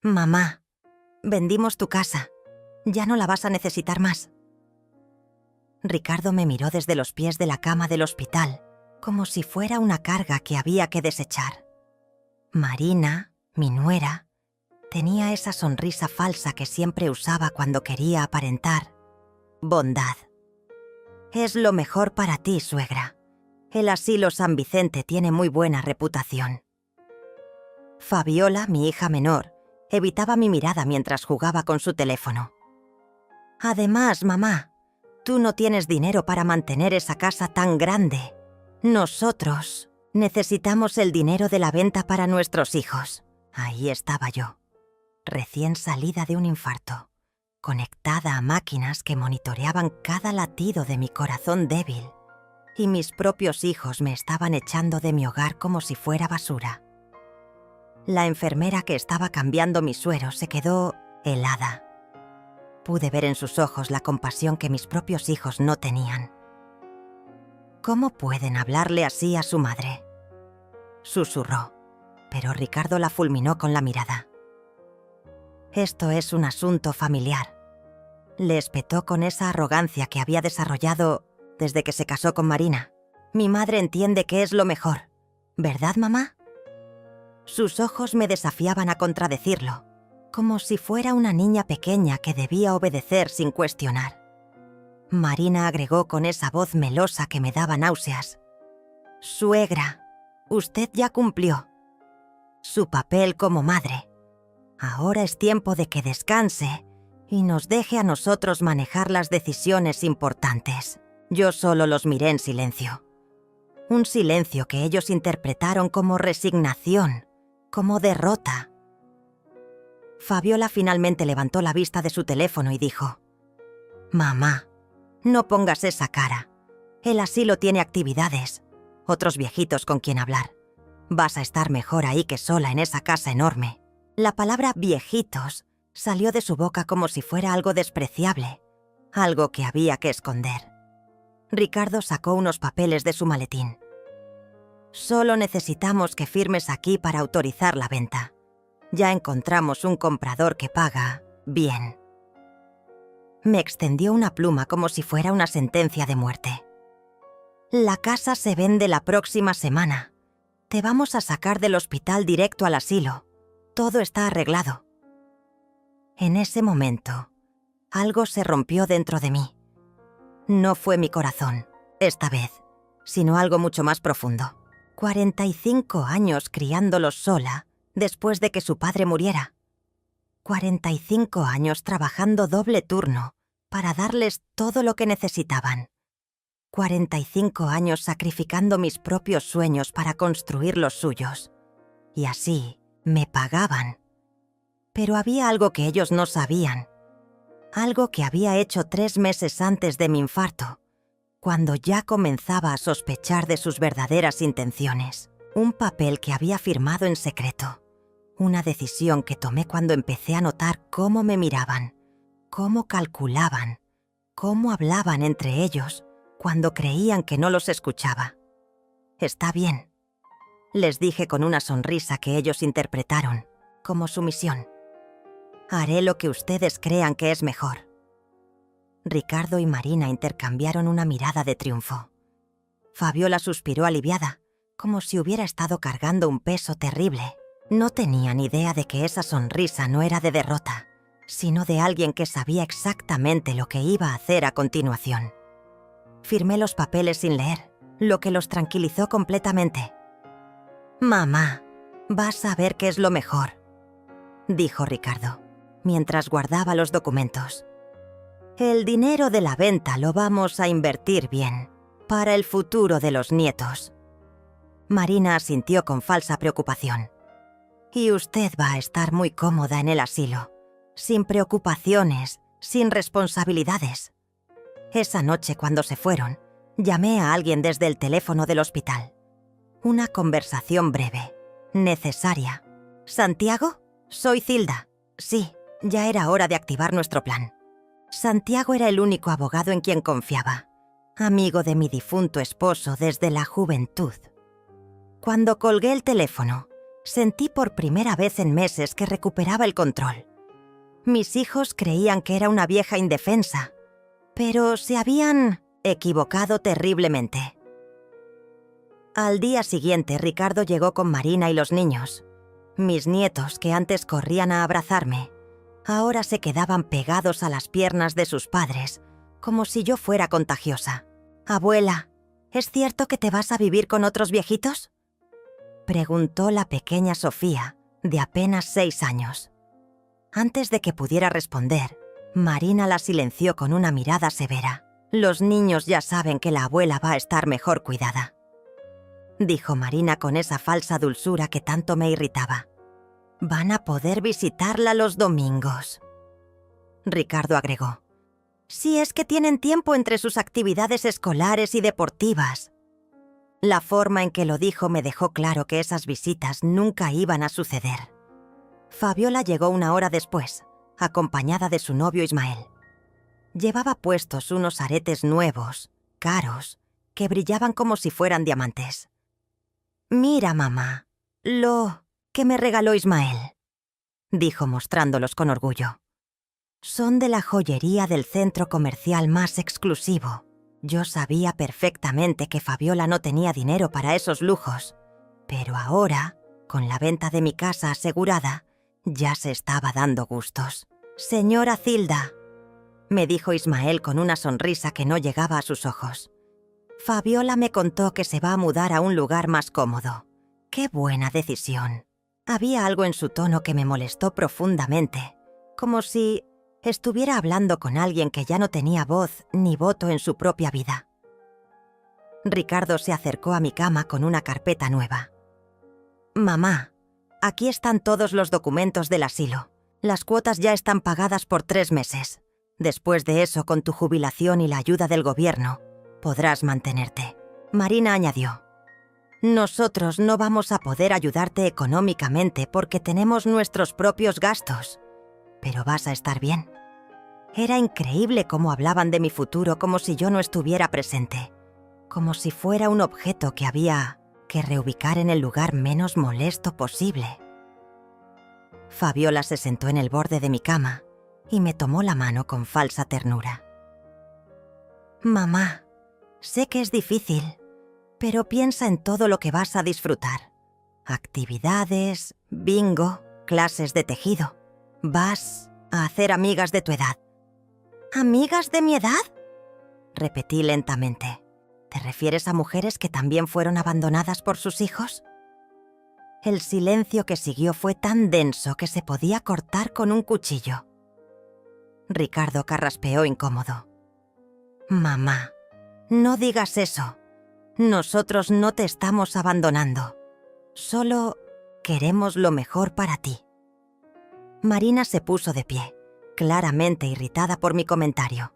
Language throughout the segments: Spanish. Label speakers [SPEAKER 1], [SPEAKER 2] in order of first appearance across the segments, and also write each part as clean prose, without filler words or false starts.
[SPEAKER 1] Mamá, vendimos tu casa. Ya no la vas a necesitar más. Ricardo me miró desde los pies de la cama del hospital, como si fuera una carga que había que desechar. Marina, mi nuera, tenía esa sonrisa falsa que siempre usaba cuando quería aparentar bondad. Es lo mejor para ti, suegra. El asilo San Vicente tiene muy buena reputación. Fabiola, mi hija menor, evitaba mi mirada mientras jugaba con su teléfono. Además, mamá, tú no tienes dinero para mantener esa casa tan grande. Nosotros necesitamos el dinero de la venta para nuestros hijos. Ahí estaba yo, recién salida de un infarto, conectada a máquinas que monitoreaban cada latido de mi corazón débil, y mis propios hijos me estaban echando de mi hogar como si fuera basura. La enfermera que estaba cambiando mi suero se quedó helada. Pude ver en sus ojos la compasión que mis propios hijos no tenían. ¿Cómo pueden hablarle así a su madre?, susurró, pero Ricardo la fulminó con la mirada. Esto es un asunto familiar. Le espetó con esa arrogancia que había desarrollado desde que se casó con Marina. Mi madre entiende que es lo mejor, ¿verdad, mamá? Sus ojos me desafiaban a contradecirlo, como si fuera una niña pequeña que debía obedecer sin cuestionar. Marina agregó con esa voz melosa que me daba náuseas: «Suegra, usted ya cumplió su papel como madre. Ahora es tiempo de que descanse y nos deje a nosotros manejar las decisiones importantes». Yo solo los miré en silencio. Un silencio que ellos interpretaron como resignación, como derrota. Fabiola finalmente levantó la vista de su teléfono y dijo: «Mamá, no pongas esa cara. El asilo tiene actividades, otros viejitos con quien hablar. Vas a estar mejor ahí que sola en esa casa enorme». La palabra viejitos salió de su boca como si fuera algo despreciable, algo que había que esconder. Ricardo sacó unos papeles de su maletín. «Solo necesitamos que firmes aquí para autorizar la venta. Ya encontramos un comprador que paga bien». Me extendió una pluma como si fuera una sentencia de muerte. «La casa se vende la próxima semana. Te vamos a sacar del hospital directo al asilo. Todo está arreglado». En ese momento, algo se rompió dentro de mí. No fue mi corazón, esta vez, sino algo mucho más profundo. 45 años criándolos sola después de que su padre muriera. 45 años trabajando doble turno para darles todo lo que necesitaban. 45 años sacrificando mis propios sueños para construir los suyos. Y así me pagaban. Pero había algo que ellos no sabían. Algo que había hecho 3 meses antes de mi infarto, cuando ya comenzaba a sospechar de sus verdaderas intenciones. Un papel que había firmado en secreto. Una decisión que tomé cuando empecé a notar cómo me miraban, cómo calculaban, cómo hablaban entre ellos cuando creían que no los escuchaba. «Está bien», les dije con una sonrisa que ellos interpretaron como sumisión. «Haré lo que ustedes crean que es mejor». Ricardo y Marina intercambiaron una mirada de triunfo. Fabiola suspiró aliviada, como si hubiera estado cargando un peso terrible. No tenía ni idea de que esa sonrisa no era de derrota, sino de alguien que sabía exactamente lo que iba a hacer a continuación. Firmé los papeles sin leer, lo que los tranquilizó completamente. «Mamá, vas a ver qué es lo mejor», dijo Ricardo, mientras guardaba los documentos. «El dinero de la venta lo vamos a invertir bien, para el futuro de los nietos». Marina asintió con falsa preocupación. «Y usted va a estar muy cómoda en el asilo, sin preocupaciones, sin responsabilidades». Esa noche, cuando se fueron, llamé a alguien desde el teléfono del hospital. Una conversación breve, necesaria. «¿Santiago? Soy Cilda. Sí, ya era hora de activar nuestro plan». Santiago era el único abogado en quien confiaba, amigo de mi difunto esposo desde la juventud. Cuando colgué el teléfono, Sentí por primera vez en meses que recuperaba el control. Mis hijos creían que era una vieja indefensa, pero se habían equivocado terriblemente. Al día siguiente, Ricardo llegó con Marina y los niños. Mis nietos, que antes corrían a abrazarme, ahora se quedaban pegados a las piernas de sus padres, como si yo fuera contagiosa. «Abuela, ¿es cierto que te vas a vivir con otros viejitos?», preguntó la pequeña Sofía, de apenas 6 años. Antes de que pudiera responder, Marina la silenció con una mirada severa. «Los niños ya saben que la abuela va a estar mejor cuidada», dijo Marina con esa falsa dulzura que tanto me irritaba. «Van a poder visitarla los domingos», Ricardo agregó. «Si es que tienen tiempo entre sus actividades escolares y deportivas». La forma en que lo dijo me dejó claro que esas visitas nunca iban a suceder. Fabiola llegó 1 hora después, acompañada de su novio Ismael. Llevaba puestos unos aretes nuevos, caros, que brillaban como si fueran diamantes. «Mira, mamá, lo que me regaló Ismael», dijo mostrándolos con orgullo. «Son de la joyería del centro comercial más exclusivo». Yo sabía perfectamente que Fabiola no tenía dinero para esos lujos, pero ahora, con la venta de mi casa asegurada, ya se estaba dando gustos. «Señora Zilda», me dijo Ismael con una sonrisa que no llegaba a sus ojos. «Fabiola me contó que se va a mudar a un lugar más cómodo. ¡Qué buena decisión!». Había algo en su tono que me molestó profundamente, como si estuviera hablando con alguien que ya no tenía voz ni voto en su propia vida. Ricardo se acercó a mi cama con una carpeta nueva. «Mamá, aquí están todos los documentos del asilo. Las cuotas ya están pagadas por 3 meses. Después de eso, con tu jubilación y la ayuda del gobierno, podrás mantenerte». Marina añadió: «Nosotros no vamos a poder ayudarte económicamente porque tenemos nuestros propios gastos. Pero vas a estar bien». Era increíble cómo hablaban de mi futuro como si yo no estuviera presente, como si fuera un objeto que había que reubicar en el lugar menos molesto posible. Fabiola se sentó en el borde de mi cama y me tomó la mano con falsa ternura. «Mamá, sé que es difícil, pero piensa en todo lo que vas a disfrutar. Actividades, bingo, clases de tejido. Vas a hacer amigas de tu edad». «¿Amigas de mi edad?», repetí lentamente. «¿Te refieres a mujeres que también fueron abandonadas por sus hijos?». El silencio que siguió fue tan denso que se podía cortar con un cuchillo. Ricardo carraspeó incómodo. «Mamá, no digas eso. Nosotros no te estamos abandonando. Solo queremos lo mejor para ti». Marina se puso de pie, claramente irritada por mi comentario.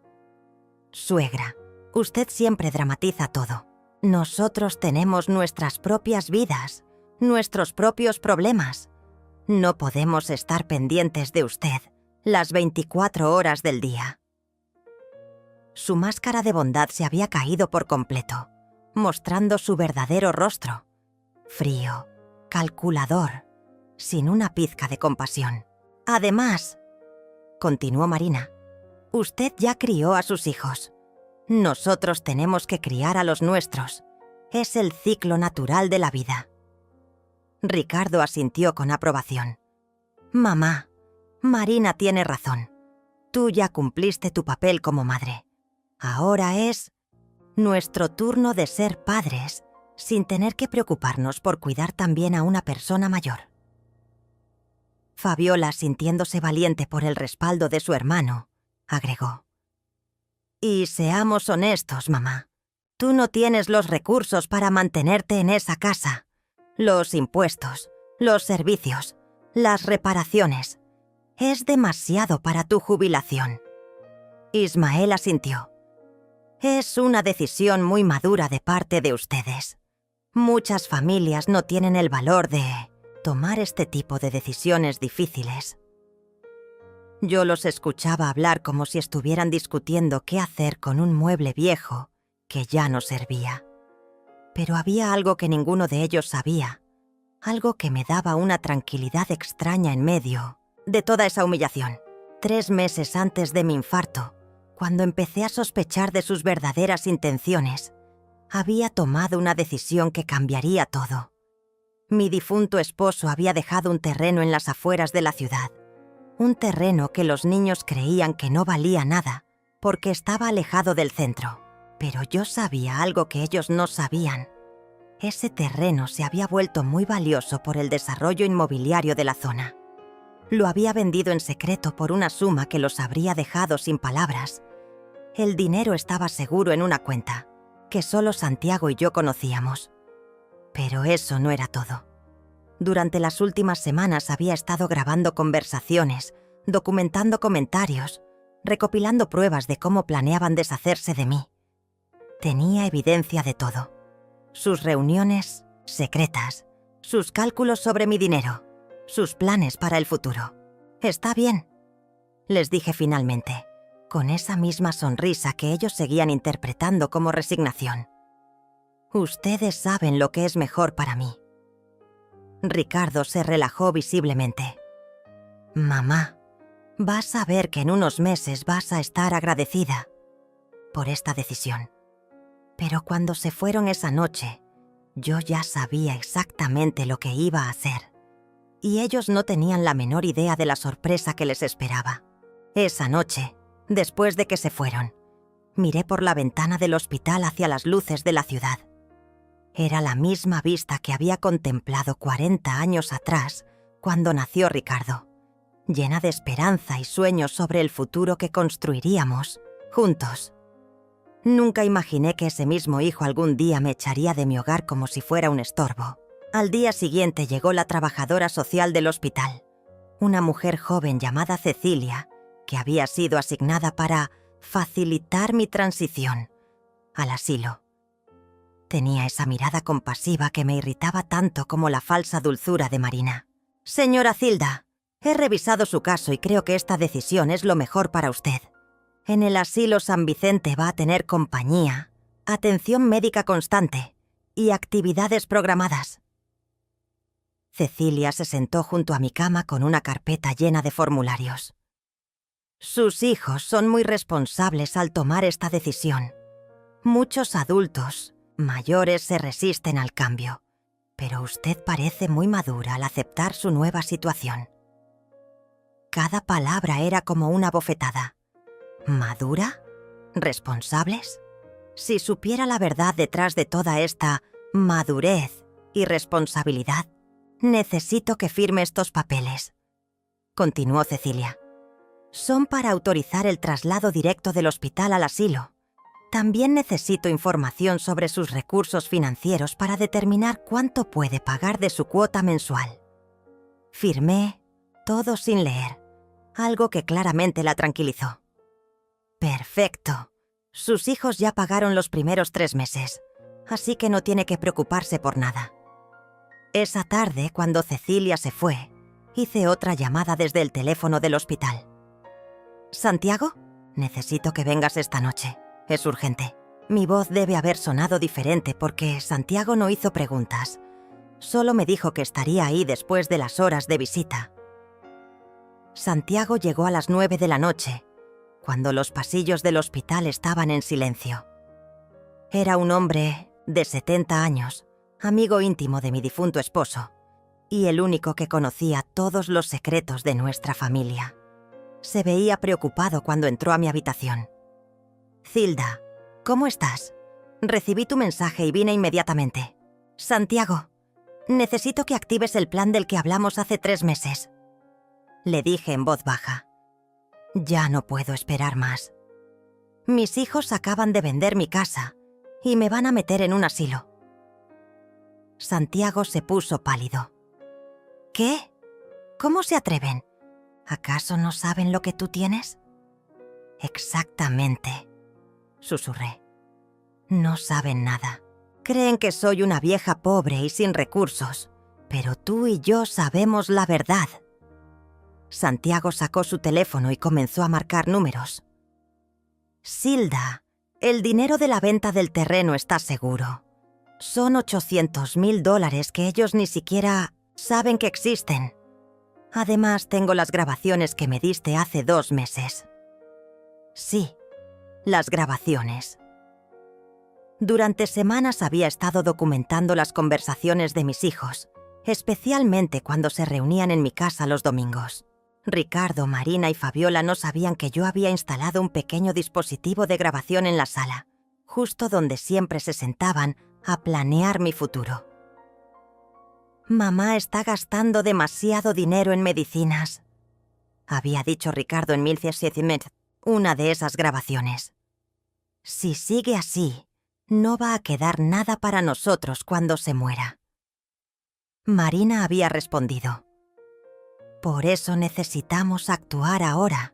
[SPEAKER 1] «Suegra, usted siempre dramatiza todo. Nosotros tenemos nuestras propias vidas, nuestros propios problemas. No podemos estar pendientes de usted las 24 horas del día». Su máscara de bondad se había caído por completo, mostrando su verdadero rostro, frío, calculador, sin una pizca de compasión. «Además», continuó Marina, «usted ya crió a sus hijos. Nosotros tenemos que criar a los nuestros. Es el ciclo natural de la vida». Ricardo asintió con aprobación. «Mamá, Marina tiene razón. Tú ya cumpliste tu papel como madre. Ahora es nuestro turno de ser padres, sin tener que preocuparnos por cuidar también a una persona mayor». Fabiola, sintiéndose valiente por el respaldo de su hermano, agregó: «Y seamos honestos, mamá. Tú no tienes los recursos para mantenerte en esa casa. Los impuestos, los servicios, las reparaciones. Es demasiado para tu jubilación». Ismael asintió. «Es una decisión muy madura de parte de ustedes. Muchas familias no tienen el valor de tomar este tipo de decisiones difíciles». Yo los escuchaba hablar como si estuvieran discutiendo qué hacer con un mueble viejo que ya no servía. Pero había algo que ninguno de ellos sabía, algo que me daba una tranquilidad extraña en medio de toda esa humillación. 3 meses antes de mi infarto, cuando empecé a sospechar de sus verdaderas intenciones, había tomado una decisión que cambiaría todo. Mi difunto esposo había dejado un terreno en las afueras de la ciudad, un terreno que los niños creían que no valía nada porque estaba alejado del centro. Pero yo sabía algo que ellos no sabían. Ese terreno se había vuelto muy valioso por el desarrollo inmobiliario de la zona. Lo había vendido en secreto por una suma que los habría dejado sin palabras. El dinero estaba seguro en una cuenta, que solo Santiago y yo conocíamos. Pero eso no era todo. Durante las últimas semanas había estado grabando conversaciones, documentando comentarios, recopilando pruebas de cómo planeaban deshacerse de mí. Tenía evidencia de todo. Sus reuniones secretas, sus cálculos sobre mi dinero, sus planes para el futuro. «Está bien», les dije finalmente, con esa misma sonrisa que ellos seguían interpretando como resignación. «Ustedes saben lo que es mejor para mí». Ricardo se relajó visiblemente. «Mamá, vas a ver que en unos meses vas a estar agradecida por esta decisión». Pero cuando se fueron esa noche, yo ya sabía exactamente lo que iba a hacer. Y ellos no tenían la menor idea de la sorpresa que les esperaba. Esa noche, después de que se fueron, miré por la ventana del hospital hacia las luces de la ciudad. Era la misma vista que había contemplado 40 años atrás, cuando nació Ricardo, llena de esperanza y sueños sobre el futuro que construiríamos juntos. Nunca imaginé que ese mismo hijo algún día me echaría de mi hogar como si fuera un estorbo. Al día siguiente llegó la trabajadora social del hospital, una mujer joven llamada Cecilia, que había sido asignada para facilitar mi transición al asilo. Tenía esa mirada compasiva que me irritaba tanto como la falsa dulzura de Marina. «Señora Zilda, he revisado su caso y creo que esta decisión es lo mejor para usted. En el asilo San Vicente va a tener compañía, atención médica constante y actividades programadas». Cecilia se sentó junto a mi cama con una carpeta llena de formularios. «Sus hijos son muy responsables al tomar esta decisión. Muchos adultos mayores se resisten al cambio, pero usted parece muy madura al aceptar su nueva situación». Cada palabra era como una bofetada. ¿Madura? ¿Responsables? Si supiera la verdad detrás de toda esta madurez y responsabilidad, necesito que firme estos papeles. Continuó Cecilia. Son para autorizar el traslado directo del hospital al asilo. También necesito información sobre sus recursos financieros para determinar cuánto puede pagar de su cuota mensual. Firmé todo sin leer, algo que claramente la tranquilizó. Perfecto. Sus hijos ya pagaron los primeros 3 meses, así que no tiene que preocuparse por nada. Esa tarde, cuando Cecilia se fue, hice otra llamada desde el teléfono del hospital. «Santiago, necesito que vengas esta noche. Es urgente». Mi voz debe haber sonado diferente porque Santiago no hizo preguntas. Solo me dijo que estaría ahí después de las horas de visita. Santiago llegó a las 9 de la noche, cuando los pasillos del hospital estaban en silencio. Era un hombre de 70 años, amigo íntimo de mi difunto esposo, y el único que conocía todos los secretos de nuestra familia. Se veía preocupado cuando entró a mi habitación. «Zilda, ¿cómo estás? Recibí tu mensaje y vine inmediatamente. Santiago, necesito que actives el plan del que hablamos hace 3 meses». Le dije en voz baja. «Ya no puedo esperar más. Mis hijos acaban de vender mi casa y me van a meter en un asilo». Santiago se puso pálido. «¿Qué? ¿Cómo se atreven? ¿Acaso no saben lo que tú tienes?» «Exactamente», susurré. «No saben nada. Creen que soy una vieja pobre y sin recursos, pero tú y yo sabemos la verdad». Santiago sacó su teléfono y comenzó a marcar números. «Zilda, el dinero de la venta del terreno está seguro. Son $800.000 que ellos ni siquiera saben que existen. Además, tengo las grabaciones que me diste hace 2 meses. Sí, las grabaciones. Durante semanas había estado documentando las conversaciones de mis hijos, especialmente cuando se reunían en mi casa los domingos. Ricardo, Marina y Fabiola no sabían que yo había instalado un pequeño dispositivo de grabación en la sala, justo donde siempre se sentaban a planear mi futuro. «Mamá está gastando demasiado dinero en medicinas», había dicho Ricardo en 1700, una de esas grabaciones. «Si sigue así, no va a quedar nada para nosotros cuando se muera». Marina había respondido: «Por eso necesitamos actuar ahora.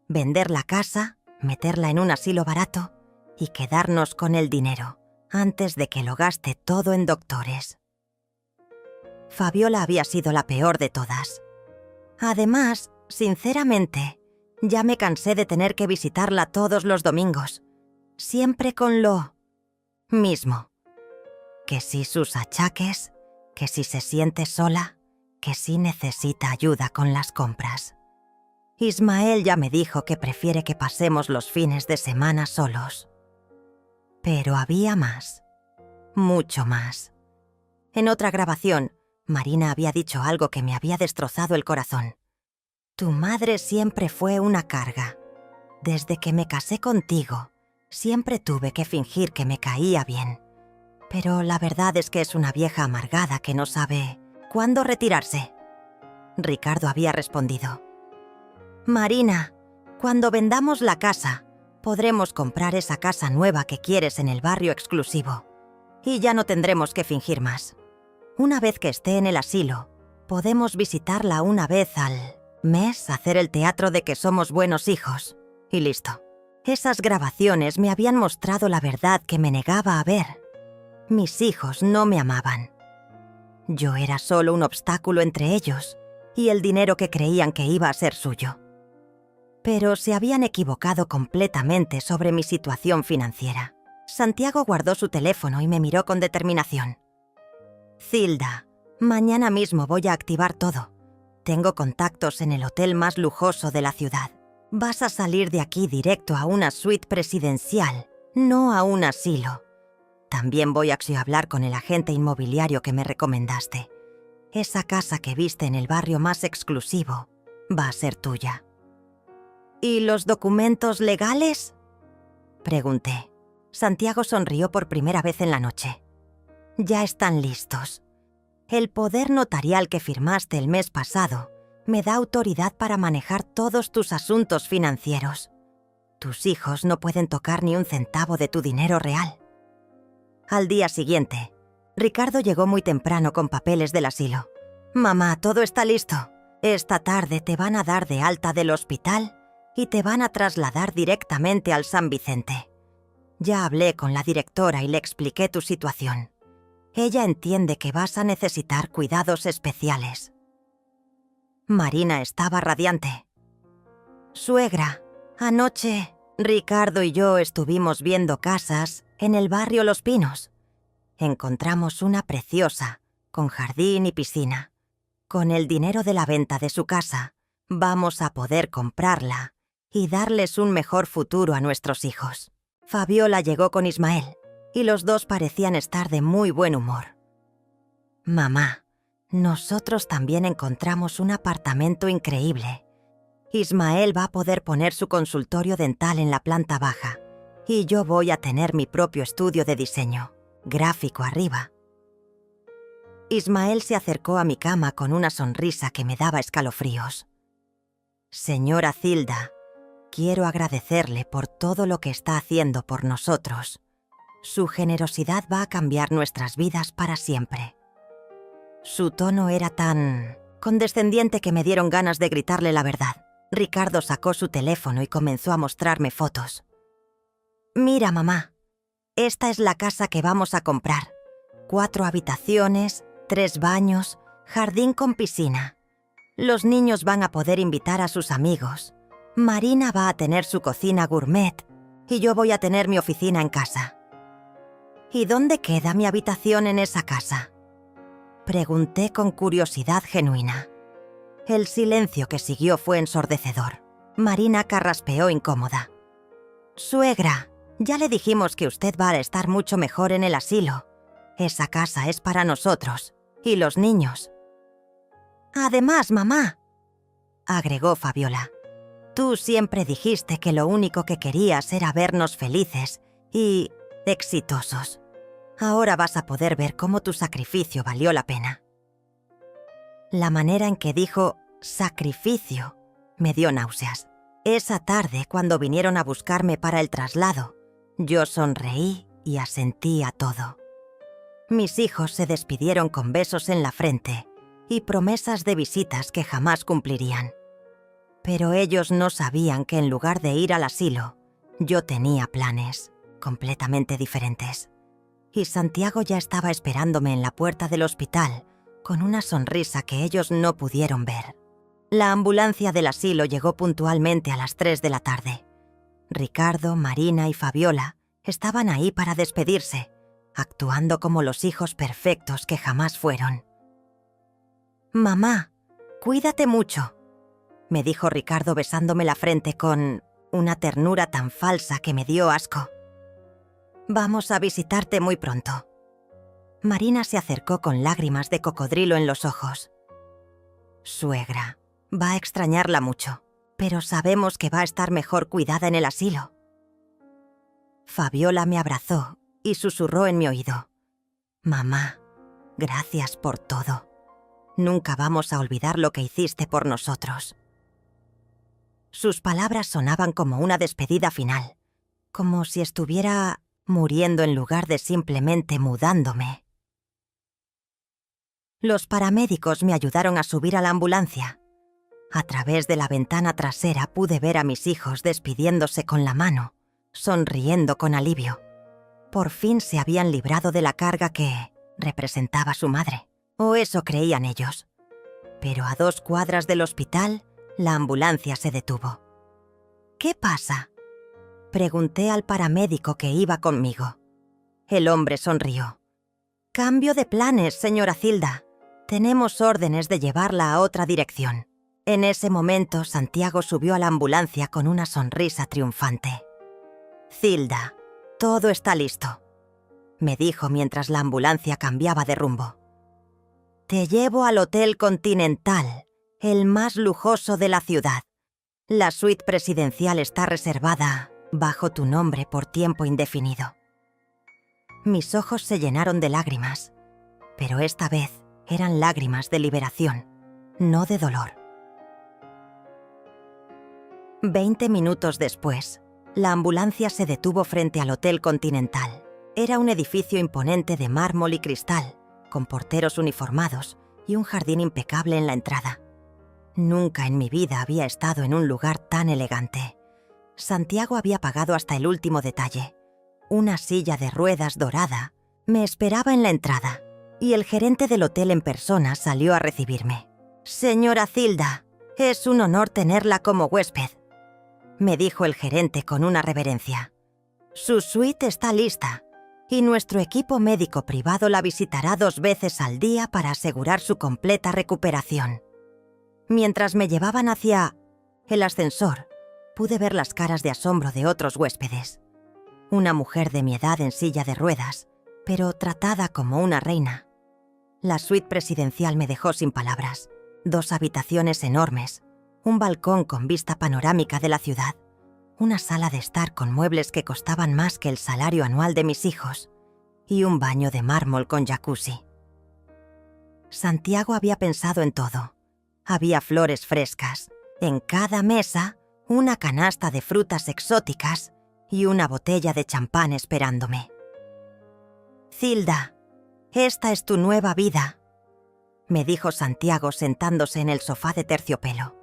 [SPEAKER 1] Vender la casa, meterla en un asilo barato y quedarnos con el dinero antes de que lo gaste todo en doctores». Fabiola había sido la peor de todas. Además, sinceramente, ya me cansé de tener que visitarla todos los domingos, siempre con lo mismo. Que si sus achaques, que si se siente sola, que si necesita ayuda con las compras. Ismael ya me dijo que prefiere que pasemos los fines de semana solos. Pero había más, mucho más. En otra grabación, Marina había dicho algo que me había destrozado el corazón. «Tu madre siempre fue una carga. Desde que me casé contigo, siempre tuve que fingir que me caía bien. Pero la verdad es que es una vieja amargada que no sabe cuándo retirarse». Ricardo había respondido: «Marina, cuando vendamos la casa, podremos comprar esa casa nueva que quieres en el barrio exclusivo. Y ya no tendremos que fingir más. Una vez que esté en el asilo, podemos visitarla una vez al mes, hacer el teatro de que somos buenos hijos. Y listo». Esas grabaciones me habían mostrado la verdad que me negaba a ver. Mis hijos no me amaban. Yo era solo un obstáculo entre ellos y el dinero que creían que iba a ser suyo. Pero se habían equivocado completamente sobre mi situación financiera. Santiago guardó su teléfono y me miró con determinación. «Zilda, mañana mismo voy a activar todo. Tengo contactos en el hotel más lujoso de la ciudad. Vas a salir de aquí directo a una suite presidencial, no a un asilo. También voy a hablar con el agente inmobiliario que me recomendaste. Esa casa que viste en el barrio más exclusivo va a ser tuya». «¿Y los documentos legales?», pregunté. Santiago sonrió por primera vez en la noche. «Ya están listos. El poder notarial que firmaste el mes pasado me da autoridad para manejar todos tus asuntos financieros. Tus hijos no pueden tocar ni un centavo de tu dinero real». Al día siguiente, Ricardo llegó muy temprano con papeles del asilo. «Mamá, todo está listo. Esta tarde te van a dar de alta del hospital y te van a trasladar directamente al San Vicente. Ya hablé con la directora y le expliqué tu situación. Ella entiende que vas a necesitar cuidados especiales». Marina estaba radiante. «Suegra, anoche Ricardo y yo estuvimos viendo casas en el barrio Los Pinos. Encontramos una preciosa, con jardín y piscina. Con el dinero de la venta de su casa, vamos a poder comprarla y darles un mejor futuro a nuestros hijos». Fabiola llegó con Ismael y los dos parecían estar de muy buen humor. «Mamá, nosotros también encontramos un apartamento increíble. Ismael va a poder poner su consultorio dental en la planta baja y yo voy a tener mi propio estudio de diseño, gráfico arriba». Ismael se acercó a mi cama con una sonrisa que me daba escalofríos. «Señora Zilda, quiero agradecerle por todo lo que está haciendo por nosotros. Su generosidad va a cambiar nuestras vidas para siempre». Su tono era tan condescendiente que me dieron ganas de gritarle la verdad. Ricardo sacó su teléfono y comenzó a mostrarme fotos. «Mira, mamá, esta es la casa que vamos a comprar. 4 habitaciones, 3 baños, jardín con piscina. Los niños van a poder invitar a sus amigos. Marina va a tener su cocina gourmet y yo voy a tener mi oficina en casa». ¿Y dónde queda mi habitación en esa casa?, pregunté con curiosidad genuina. El silencio que siguió fue ensordecedor. Marina carraspeó incómoda. «Suegra, ya le dijimos que usted va a estar mucho mejor en el asilo. Esa casa es para nosotros y los niños». «Además, mamá», agregó Fabiola, «tú siempre dijiste que lo único que querías era vernos felices y exitosos. Ahora vas a poder ver cómo tu sacrificio valió la pena». La manera en que dijo «sacrificio» me dio náuseas. Esa tarde, cuando vinieron a buscarme para el traslado, yo sonreí y asentí a todo. Mis hijos se despidieron con besos en la frente y promesas de visitas que jamás cumplirían. Pero ellos no sabían que en lugar de ir al asilo, yo tenía planes completamente diferentes. Y Santiago ya estaba esperándome en la puerta del hospital con una sonrisa que ellos no pudieron ver. La ambulancia del asilo llegó puntualmente a las 3 de la tarde. Ricardo, Marina y Fabiola estaban ahí para despedirse, actuando como los hijos perfectos que jamás fueron. «Mamá, cuídate mucho», me dijo Ricardo besándome la frente con una ternura tan falsa que me dio asco. «Vamos a visitarte muy pronto». Marina se acercó con lágrimas de cocodrilo en los ojos. «Suegra, va a extrañarla mucho, pero sabemos que va a estar mejor cuidada en el asilo». Fabiola me abrazó y susurró en mi oído: «Mamá, gracias por todo. Nunca vamos a olvidar lo que hiciste por nosotros». Sus palabras sonaban como una despedida final, como si estuviera muriendo en lugar de simplemente mudándome. Los paramédicos me ayudaron a subir a la ambulancia. A través de la ventana trasera pude ver a mis hijos despidiéndose con la mano, sonriendo con alivio. Por fin se habían librado de la carga que representaba su madre, o eso creían ellos. Pero a 2 cuadras del hospital, la ambulancia se detuvo. «¿Qué pasa?», pregunté al paramédico que iba conmigo. El hombre sonrió. «Cambio de planes, señora Zilda. Tenemos órdenes de llevarla a otra dirección». En ese momento, Santiago subió a la ambulancia con una sonrisa triunfante. «Zilda, todo está listo», me dijo mientras la ambulancia cambiaba de rumbo. «Te llevo al Hotel Continental, el más lujoso de la ciudad. La suite presidencial está reservada bajo tu nombre por tiempo indefinido». Mis ojos se llenaron de lágrimas, pero esta vez eran lágrimas de liberación, no de dolor. 20 minutos después, la ambulancia se detuvo frente al Hotel Continental. Era un edificio imponente de mármol y cristal, con porteros uniformados y un jardín impecable en la entrada. Nunca en mi vida había estado en un lugar tan elegante. Santiago había pagado hasta el último detalle. Una silla de ruedas dorada me esperaba en la entrada, y el gerente del hotel en persona salió a recibirme. «Señora Zilda, es un honor tenerla como huésped», me dijo el gerente con una reverencia. «Su suite está lista, y nuestro equipo médico privado la visitará 2 veces al día para asegurar su completa recuperación». Mientras me llevaban hacia el ascensor, pude ver las caras de asombro de otros huéspedes. Una mujer de mi edad en silla de ruedas, pero tratada como una reina. La suite presidencial me dejó sin palabras. 2 habitaciones enormes, un balcón con vista panorámica de la ciudad, una sala de estar con muebles que costaban más que el salario anual de mis hijos y un baño de mármol con jacuzzi. Santiago había pensado en todo. Había flores frescas, en cada mesa una canasta de frutas exóticas y una botella de champán esperándome. «Zilda, esta es tu nueva vida», me dijo Santiago sentándose en el sofá de terciopelo.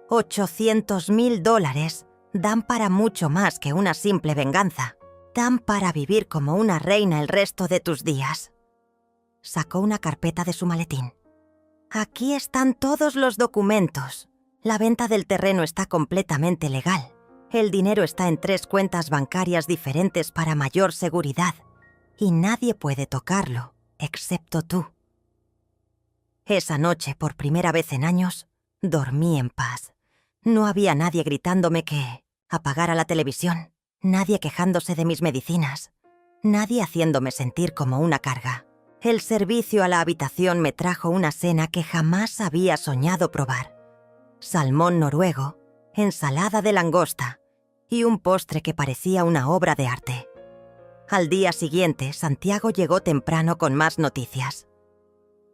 [SPEAKER 1] $800.000 dan para mucho más que una simple venganza. Dan para vivir como una reina el resto de tus días. Sacó una carpeta de su maletín. «Aquí están todos los documentos. La venta del terreno está completamente legal. El dinero está en 3 cuentas bancarias diferentes para mayor seguridad. y nadie puede tocarlo, excepto tú. Esa noche, por primera vez en años, dormí en paz. No había nadie gritándome que apagara la televisión, nadie quejándose de mis medicinas, nadie haciéndome sentir como una carga. El servicio a la habitación me trajo una cena que jamás había soñado probar. Salmón noruego, ensalada de langosta y un postre que parecía una obra de arte. Al día siguiente, Santiago llegó temprano con más noticias.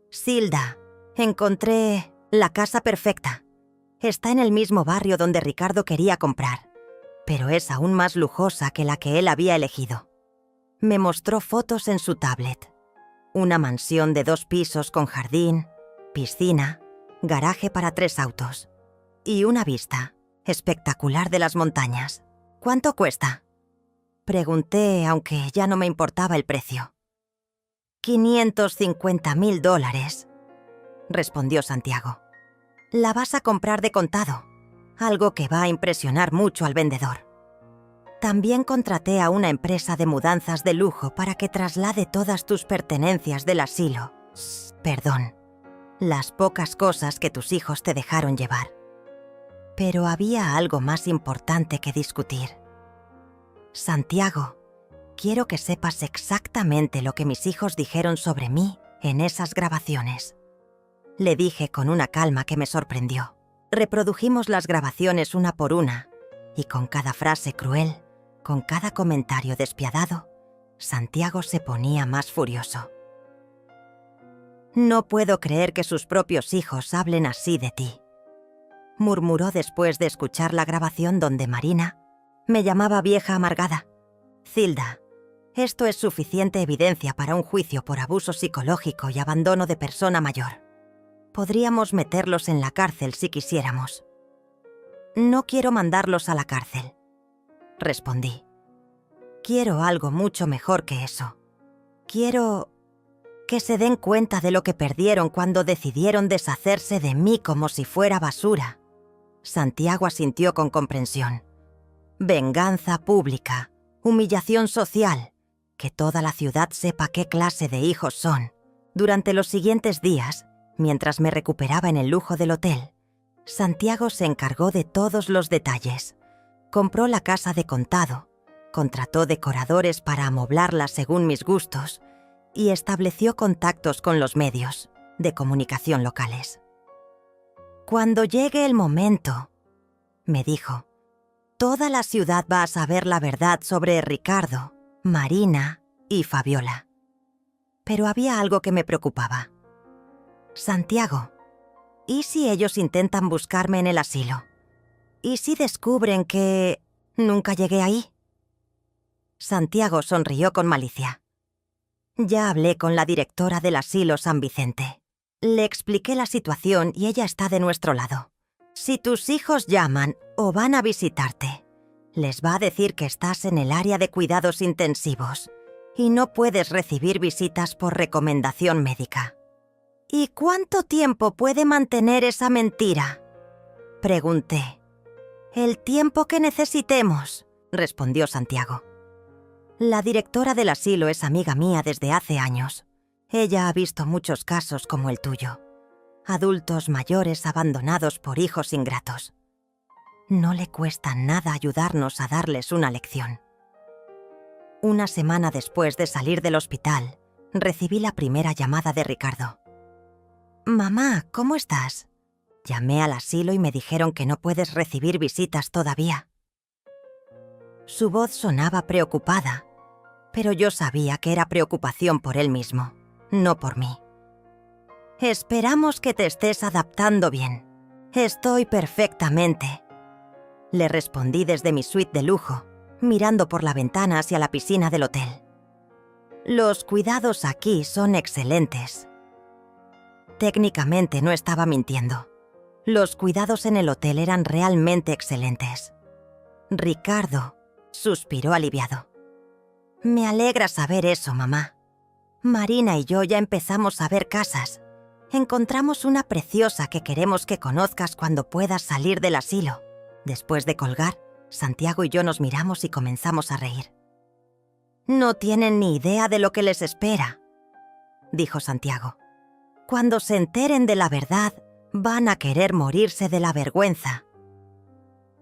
[SPEAKER 1] Silda, encontré la casa perfecta. Está en el mismo barrio donde Ricardo quería comprar, pero es aún más lujosa que la que él había elegido. Me mostró fotos en su tablet. Una mansión de 2 pisos con jardín, piscina, garaje para 3 autos y una vista espectacular de las montañas. ¿Cuánto cuesta?, pregunté, aunque ya no me importaba el precio. $550,000, respondió Santiago. La vas a comprar de contado, algo que va a impresionar mucho al vendedor. También contraté a una empresa de mudanzas de lujo para que traslade todas tus pertenencias del asilo. Perdón, las pocas cosas que tus hijos te dejaron llevar. Pero había algo más importante que discutir. Santiago, quiero que sepas exactamente lo que mis hijos dijeron sobre mí en esas grabaciones. Le dije con una calma que me sorprendió. Reprodujimos las grabaciones una por una, y con cada frase cruel, con cada comentario despiadado, Santiago se ponía más furioso. No puedo creer que sus propios hijos hablen así de ti, murmuró después de escuchar la grabación donde Marina me llamaba vieja amargada. Zilda, esto es suficiente evidencia para un juicio por abuso psicológico y abandono de persona mayor. Podríamos meterlos en la cárcel si quisiéramos. No quiero mandarlos a la cárcel, respondí. Quiero algo mucho mejor que eso. Quiero que se den cuenta de lo que perdieron cuando decidieron deshacerse de mí como si fuera basura. Santiago asintió con comprensión. Venganza pública, humillación social, que toda la ciudad sepa qué clase de hijos son. Durante los siguientes días, mientras me recuperaba en el lujo del hotel, Santiago se encargó de todos los detalles. Compró la casa de contado, contrató decoradores para amoblarla según mis gustos y estableció contactos con los medios de comunicación locales. Cuando llegue el momento, me dijo, toda la ciudad va a saber la verdad sobre Ricardo, Marina y Fabiola. Pero había algo que me preocupaba. Santiago, ¿y si ellos intentan buscarme en el asilo? ¿Y si descubren que nunca llegué ahí? Santiago sonrió con malicia. Ya hablé con la directora del asilo San Vicente. Le expliqué la situación y ella está de nuestro lado. Si tus hijos llaman o van a visitarte, les va a decir que estás en el área de cuidados intensivos y no puedes recibir visitas por recomendación médica. ¿Y cuánto tiempo puede mantener esa mentira?, pregunté. El tiempo que necesitemos, respondió Santiago. La directora del asilo es amiga mía desde hace años. Ella ha visto muchos casos como el tuyo. Adultos mayores abandonados por hijos ingratos. No le cuesta nada ayudarnos a darles una lección. Una semana después de salir del hospital, recibí la primera llamada de Ricardo. «Mamá, ¿cómo estás?» Llamé al asilo y me dijeron que no puedes recibir visitas todavía. Su voz sonaba preocupada, pero yo sabía que era preocupación por él mismo, no por mí. «Esperamos que te estés adaptando bien. Estoy perfectamente», le respondí desde mi suite de lujo, mirando por la ventana hacia la piscina del hotel. «Los cuidados aquí son excelentes». Técnicamente no estaba mintiendo. Los cuidados en el hotel eran realmente excelentes. Ricardo suspiró aliviado. «Me alegra saber eso, mamá. Marina y yo ya empezamos a ver casas. Encontramos una preciosa que queremos que conozcas cuando puedas salir del asilo». Después de colgar, Santiago y yo nos miramos y comenzamos a reír. No tienen ni idea de lo que les espera, dijo Santiago. Cuando se enteren de la verdad, van a querer morirse de la vergüenza.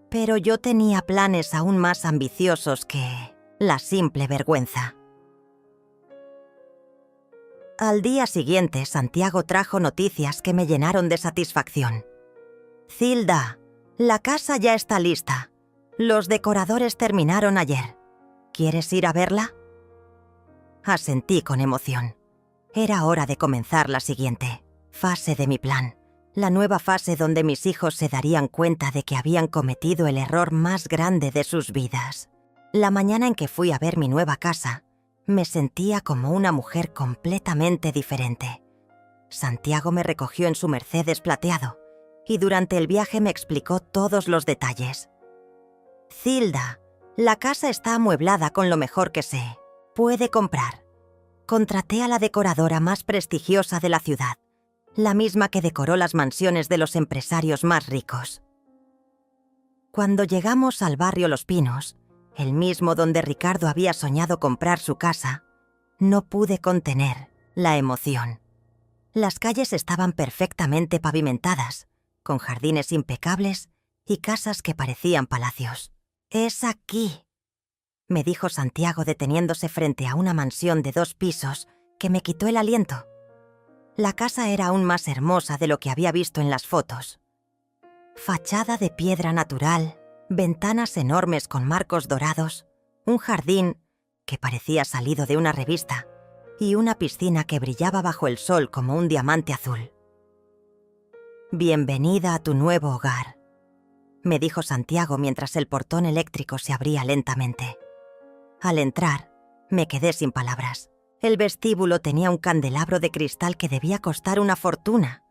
[SPEAKER 1] Pero yo tenía planes aún más ambiciosos que la simple vergüenza. Al día siguiente, Santiago trajo noticias que me llenaron de satisfacción. «Zilda, la casa ya está lista. Los decoradores terminaron ayer. ¿Quieres ir a verla?» Asentí con emoción. Era hora de comenzar la siguiente fase de mi plan. La nueva fase donde mis hijos se darían cuenta de que habían cometido el error más grande de sus vidas. La mañana en que fui a ver mi nueva casa, me sentía como una mujer completamente diferente. Santiago me recogió en su Mercedes plateado y durante el viaje me explicó todos los detalles. «Zilda, la casa está amueblada con lo mejor que sé. Puede comprar. Contraté a la decoradora más prestigiosa de la ciudad, la misma que decoró las mansiones de los empresarios más ricos». Cuando llegamos al barrio Los Pinos, el mismo donde Ricardo había soñado comprar su casa, no pude contener la emoción. Las calles estaban perfectamente pavimentadas, con jardines impecables y casas que parecían palacios. «Es aquí», me dijo Santiago deteniéndose frente a una mansión de 2 pisos que me quitó el aliento. La casa era aún más hermosa de lo que había visto en las fotos. Fachada de piedra natural, ventanas enormes con marcos dorados, un jardín que parecía salido de una revista y una piscina que brillaba bajo el sol como un diamante azul. «Bienvenida a tu nuevo hogar», me dijo Santiago mientras el portón eléctrico se abría lentamente. Al entrar, me quedé sin palabras. El vestíbulo tenía un candelabro de cristal que debía costar una fortuna,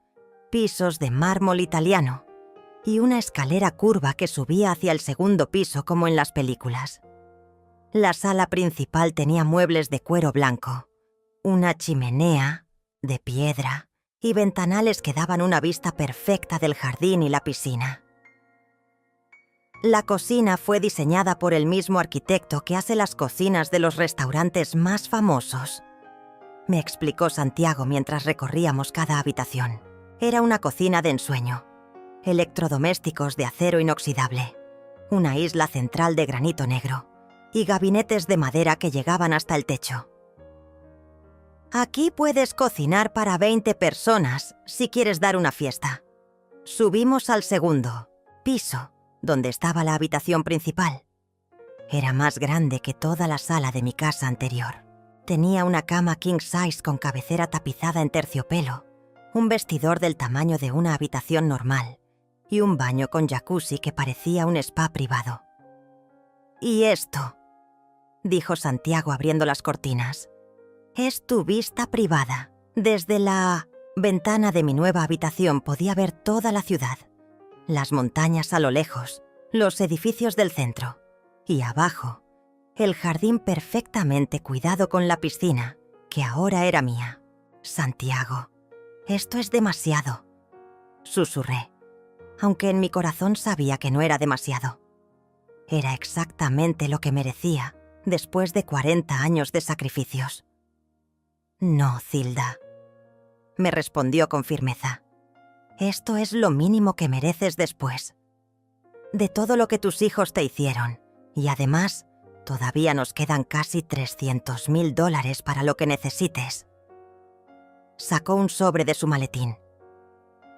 [SPEAKER 1] pisos de mármol italiano y una escalera curva que subía hacia el segundo piso como en las películas. La sala principal tenía muebles de cuero blanco, una chimenea de piedra y ventanales que daban una vista perfecta del jardín y la piscina. La cocina fue diseñada por el mismo arquitecto que hace las cocinas de los restaurantes más famosos, me explicó Santiago mientras recorríamos cada habitación. Era una cocina de ensueño, electrodomésticos de acero inoxidable, una isla central de granito negro y gabinetes de madera que llegaban hasta el techo. «Aquí puedes cocinar para 20 personas si quieres dar una fiesta». Subimos al segundo piso, donde estaba la habitación principal. Era más grande que toda la sala de mi casa anterior. Tenía una cama king size con cabecera tapizada en terciopelo, un vestidor del tamaño de una habitación normal y un baño con jacuzzi que parecía un spa privado. «¿Y esto?», dijo Santiago abriendo las cortinas. «Es tu vista privada. Desde la ventana de mi nueva habitación podía ver toda la ciudad, las montañas a lo lejos, los edificios del centro y abajo, el jardín perfectamente cuidado con la piscina, que ahora era mía». «Santiago, esto es demasiado», susurré, aunque en mi corazón sabía que no era demasiado. Era exactamente lo que merecía después de 40 años de sacrificios. «No, Zilda», me respondió con firmeza. «Esto es lo mínimo que mereces después de todo lo que tus hijos te hicieron, y además todavía nos quedan casi $300,000 para lo que necesites». Sacó un sobre de su maletín.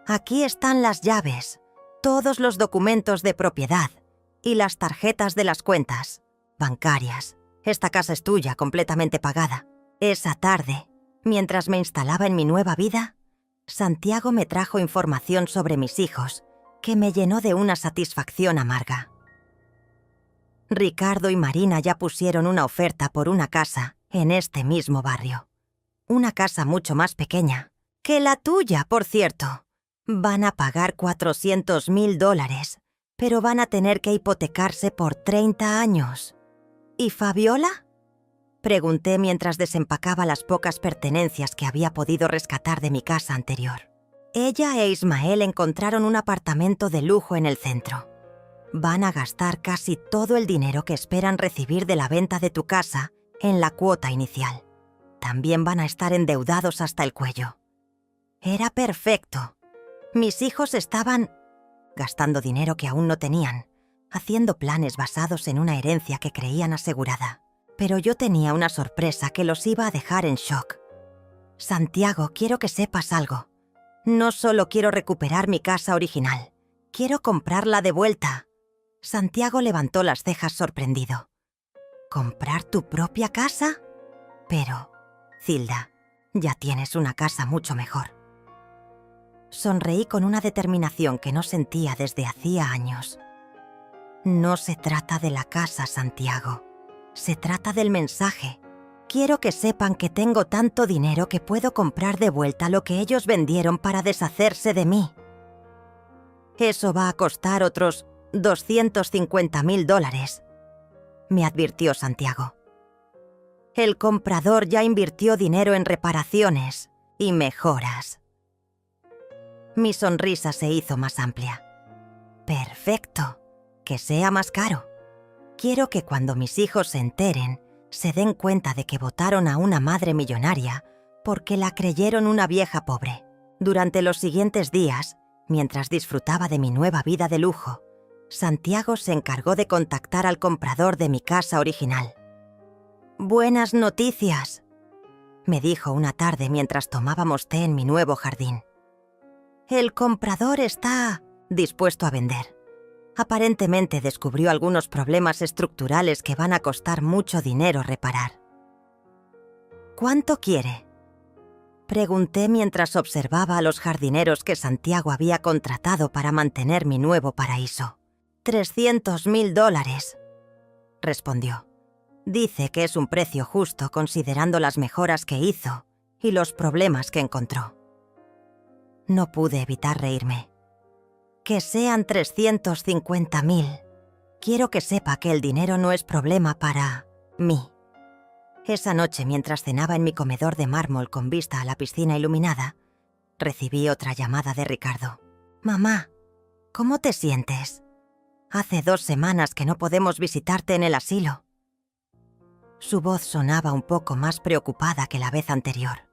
[SPEAKER 1] «Aquí están las llaves, todos los documentos de propiedad y las tarjetas de las cuentas bancarias. Esta casa es tuya, completamente pagada». Esa tarde, mientras me instalaba en mi nueva vida, Santiago me trajo información sobre mis hijos que me llenó de una satisfacción amarga. Ricardo y Marina ya pusieron una oferta por una casa en este mismo barrio. Una casa mucho más pequeña que la tuya, por cierto. Van a pagar $400,000, pero van a tener que hipotecarse por 30 años. ¿Y Fabiola?, pregunté mientras desempacaba las pocas pertenencias que había podido rescatar de mi casa anterior. Ella e Ismael encontraron un apartamento de lujo en el centro. Van a gastar casi todo el dinero que esperan recibir de la venta de tu casa en la cuota inicial. También van a estar endeudados hasta el cuello. Era perfecto. Mis hijos estaban gastando dinero que aún no tenían, haciendo planes basados en una herencia que creían asegurada. Pero yo tenía una sorpresa que los iba a dejar en shock. Santiago, quiero que sepas algo. No solo quiero recuperar mi casa original, quiero comprarla de vuelta. Santiago levantó las cejas sorprendido. ¿Comprar tu propia casa? Pero, Zilda, ya tienes una casa mucho mejor. Sonreí con una determinación que no sentía desde hacía años. No se trata de la casa, Santiago. Se trata del mensaje. Quiero que sepan que tengo tanto dinero que puedo comprar de vuelta lo que ellos vendieron para deshacerse de mí. Eso va a costar otros $250,000, me advirtió Santiago. El comprador ya invirtió dinero en reparaciones y mejoras. Mi sonrisa se hizo más amplia. Perfecto, que sea más caro. Quiero que cuando mis hijos se enteren, se den cuenta de que votaron a una madre millonaria porque la creyeron una vieja pobre. Durante los siguientes días, mientras disfrutaba de mi nueva vida de lujo, Santiago se encargó de contactar al comprador de mi casa original. «Buenas noticias», me dijo una tarde mientras tomábamos té en mi nuevo jardín. «El comprador está dispuesto a vender. Aparentemente descubrió algunos problemas estructurales que van a costar mucho dinero reparar». «¿Cuánto quiere?», pregunté mientras observaba a los jardineros que Santiago había contratado para mantener mi nuevo paraíso. $300,000, respondió. Dice que es un precio justo considerando las mejoras que hizo y los problemas que encontró. No pude evitar reírme. Que sean 350,000. Quiero que sepa que el dinero no es problema para mí. Esa noche, mientras cenaba en mi comedor de mármol con vista a la piscina iluminada, recibí otra llamada de Ricardo. «Mamá, ¿cómo te sientes? Hace 2 semanas que no podemos visitarte en el asilo». Su voz sonaba un poco más preocupada que la vez anterior.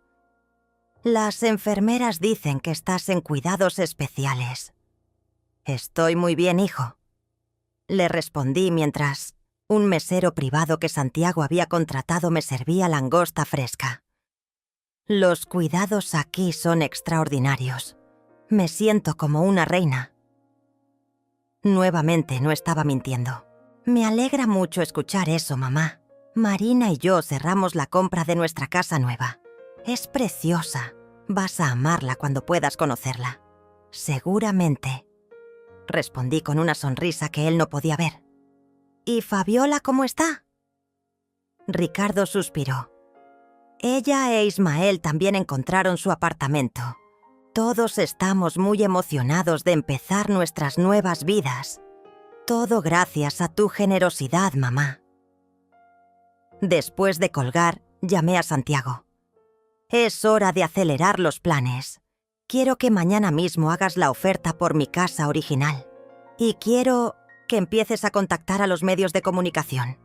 [SPEAKER 1] «Las enfermeras dicen que estás en cuidados especiales». «Estoy muy bien, hijo», le respondí mientras un mesero privado que Santiago había contratado me servía langosta fresca. «Los cuidados aquí son extraordinarios. Me siento como una reina». Nuevamente no estaba mintiendo. «Me alegra mucho escuchar eso, mamá. Marina y yo cerramos la compra de nuestra casa nueva. Es preciosa. Vas a amarla cuando puedas conocerla». «Seguramente», respondí con una sonrisa que él no podía ver. «¿Y Fabiola cómo está?». Ricardo suspiró. «Ella e Ismael también encontraron su apartamento. Todos estamos muy emocionados de empezar nuestras nuevas vidas. Todo gracias a tu generosidad, mamá». Después de colgar, llamé a Santiago. «Es hora de acelerar los planes. Quiero que mañana mismo hagas la oferta por mi casa original. Y quiero que empieces a contactar a los medios de comunicación.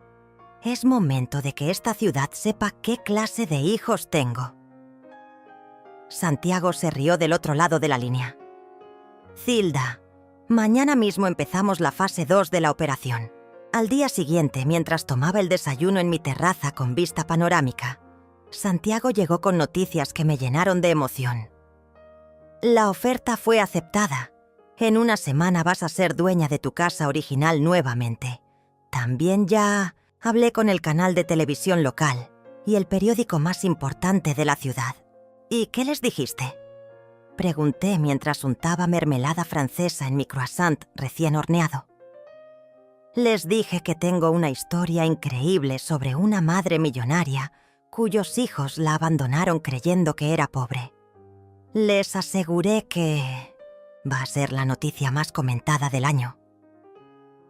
[SPEAKER 1] Es momento de que esta ciudad sepa qué clase de hijos tengo». Santiago se rió del otro lado de la línea. «Zilda, mañana mismo empezamos la fase 2 de la operación». Al día siguiente, mientras tomaba el desayuno en mi terraza con vista panorámica, Santiago llegó con noticias que me llenaron de emoción. «La oferta fue aceptada. En una semana vas a ser dueña de tu casa original nuevamente. También ya hablé con el canal de televisión local y el periódico más importante de la ciudad». «¿Y qué les dijiste?», pregunté mientras untaba mermelada francesa en mi croissant recién horneado. «Les dije que tengo una historia increíble sobre una madre millonaria cuyos hijos la abandonaron creyendo que era pobre. Les aseguré que va a ser la noticia más comentada del año».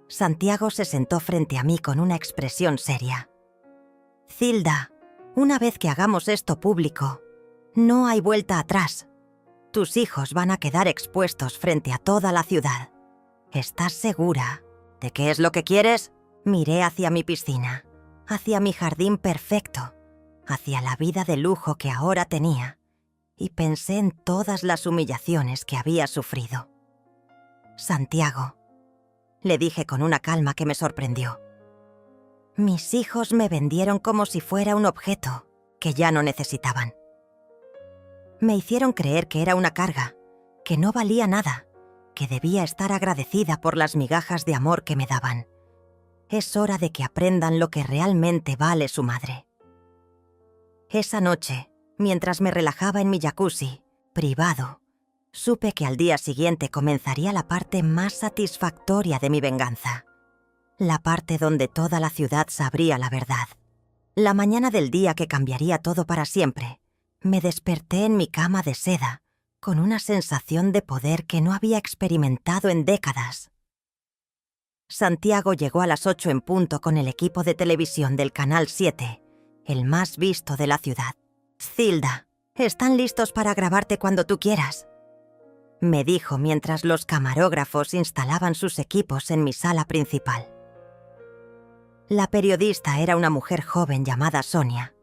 [SPEAKER 1] Santiago se sentó frente a mí con una expresión seria. «Zilda, una vez que hagamos esto público, no hay vuelta atrás. Tus hijos van a quedar expuestos frente a toda la ciudad. ¿Estás segura de qué es lo que quieres?». Miré hacia mi piscina. hacia mi jardín perfecto, hacia la vida de lujo que ahora tenía, y pensé en todas las humillaciones que había sufrido. Santiago, le dije con una calma que me sorprendió. Mis hijos me vendieron como si fuera un objeto que ya no necesitaban. Me hicieron creer que era una carga, que no valía nada, que debía estar agradecida por las migajas de amor que me daban. Es hora de que aprendan lo que realmente vale su madre. Esa noche, mientras me relajaba en mi jacuzzi, privado, supe que al día siguiente comenzaría la parte más satisfactoria de mi venganza. La parte donde toda la ciudad sabría la verdad. La mañana del día que cambiaría todo para siempre, me desperté en mi cama de seda, con una sensación de poder que no había experimentado en décadas. Santiago llegó a las 8 en punto con el equipo de televisión del Canal 7, el más visto de la ciudad. «Zilda, están listos para grabarte cuando tú quieras», me dijo mientras los camarógrafos instalaban sus equipos en mi sala principal. La periodista era una mujer joven llamada Sonia,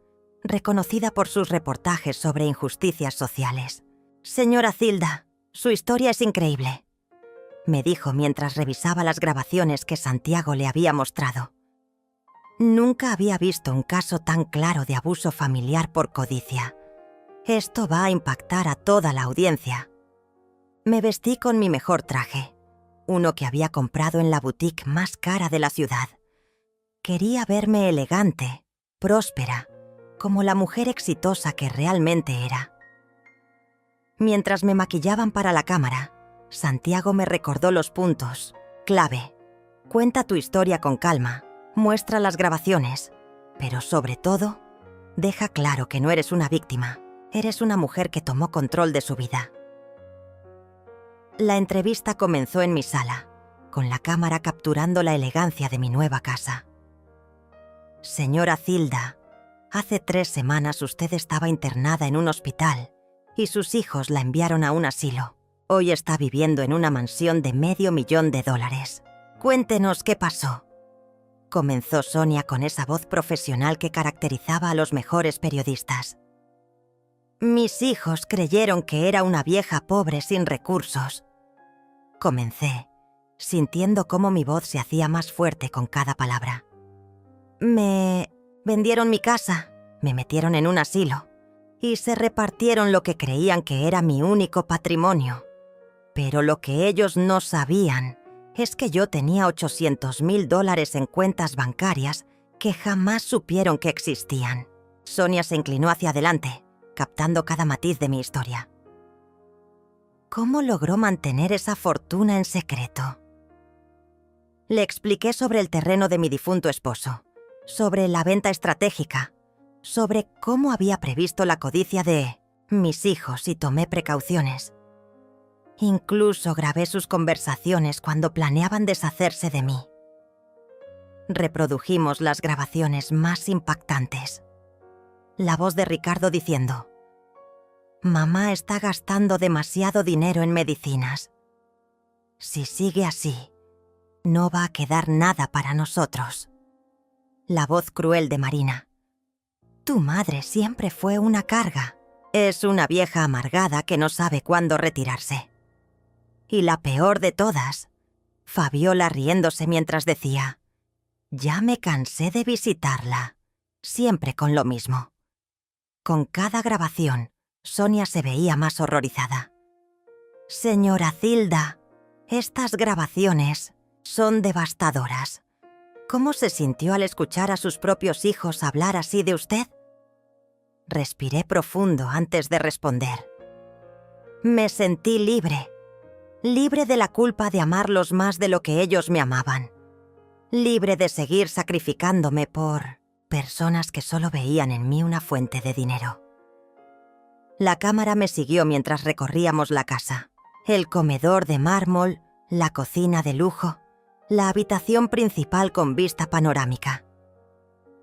[SPEAKER 1] reconocida por sus reportajes sobre injusticias sociales. «Señora Zilda, su historia es increíble», me dijo mientras revisaba las grabaciones que Santiago le había mostrado. Nunca había visto un caso tan claro de abuso familiar por codicia. Esto va a impactar a toda la audiencia. Me vestí con mi mejor traje, uno que había comprado en la boutique más cara de la ciudad. Quería verme elegante, próspera, como la mujer exitosa que realmente era. Mientras me maquillaban para la cámara, Santiago me recordó los puntos clave. Cuenta tu historia con calma, muestra las grabaciones, pero sobre todo, deja claro que no eres una víctima, eres una mujer que tomó control de su vida. La entrevista comenzó en mi sala, con la cámara capturando la elegancia de mi nueva casa. Señora Zilda, hace 3 semanas usted estaba internada en un hospital y sus hijos la enviaron a un asilo. Hoy está viviendo en una mansión de $500,000. Cuéntenos qué pasó. Comenzó Sonia con esa voz profesional que caracterizaba a los mejores periodistas. Mis hijos creyeron que era una vieja pobre sin recursos. Comencé, sintiendo cómo mi voz se hacía más fuerte con cada palabra. Me vendieron mi casa, me metieron en un asilo y se repartieron lo que creían que era mi único patrimonio. Pero lo que ellos no sabían es que yo tenía $800,000 en cuentas bancarias que jamás supieron que existían. Sonia se inclinó hacia adelante, captando cada matiz de mi historia. ¿Cómo logró mantener esa fortuna en secreto? Le expliqué sobre el terreno de mi difunto esposo, sobre la venta estratégica, sobre cómo había previsto la codicia de mis hijos y tomé precauciones. Incluso grabé sus conversaciones cuando planeaban deshacerse de mí. Reprodujimos las grabaciones más impactantes. La voz de Ricardo diciendo: «Mamá está gastando demasiado dinero en medicinas. Si sigue así, no va a quedar nada para nosotros». La voz cruel de Marina: «Tu madre siempre fue una carga. Es una vieja amargada que no sabe cuándo retirarse». Y la peor de todas, Fabiola riéndose mientras decía: «Ya me cansé de visitarla, siempre con lo mismo». Con cada grabación, Sonia se veía más horrorizada. «Señora Zilda, estas grabaciones son devastadoras. ¿Cómo se sintió al escuchar a sus propios hijos hablar así de usted?» Respiré profundo antes de responder. Me sentí libre de la culpa de amarlos más de lo que ellos me amaban, libre de seguir sacrificándome por personas que solo veían en mí una fuente de dinero. La cámara me siguió mientras recorríamos la casa, el comedor de mármol, la cocina de lujo, la habitación principal con vista panorámica.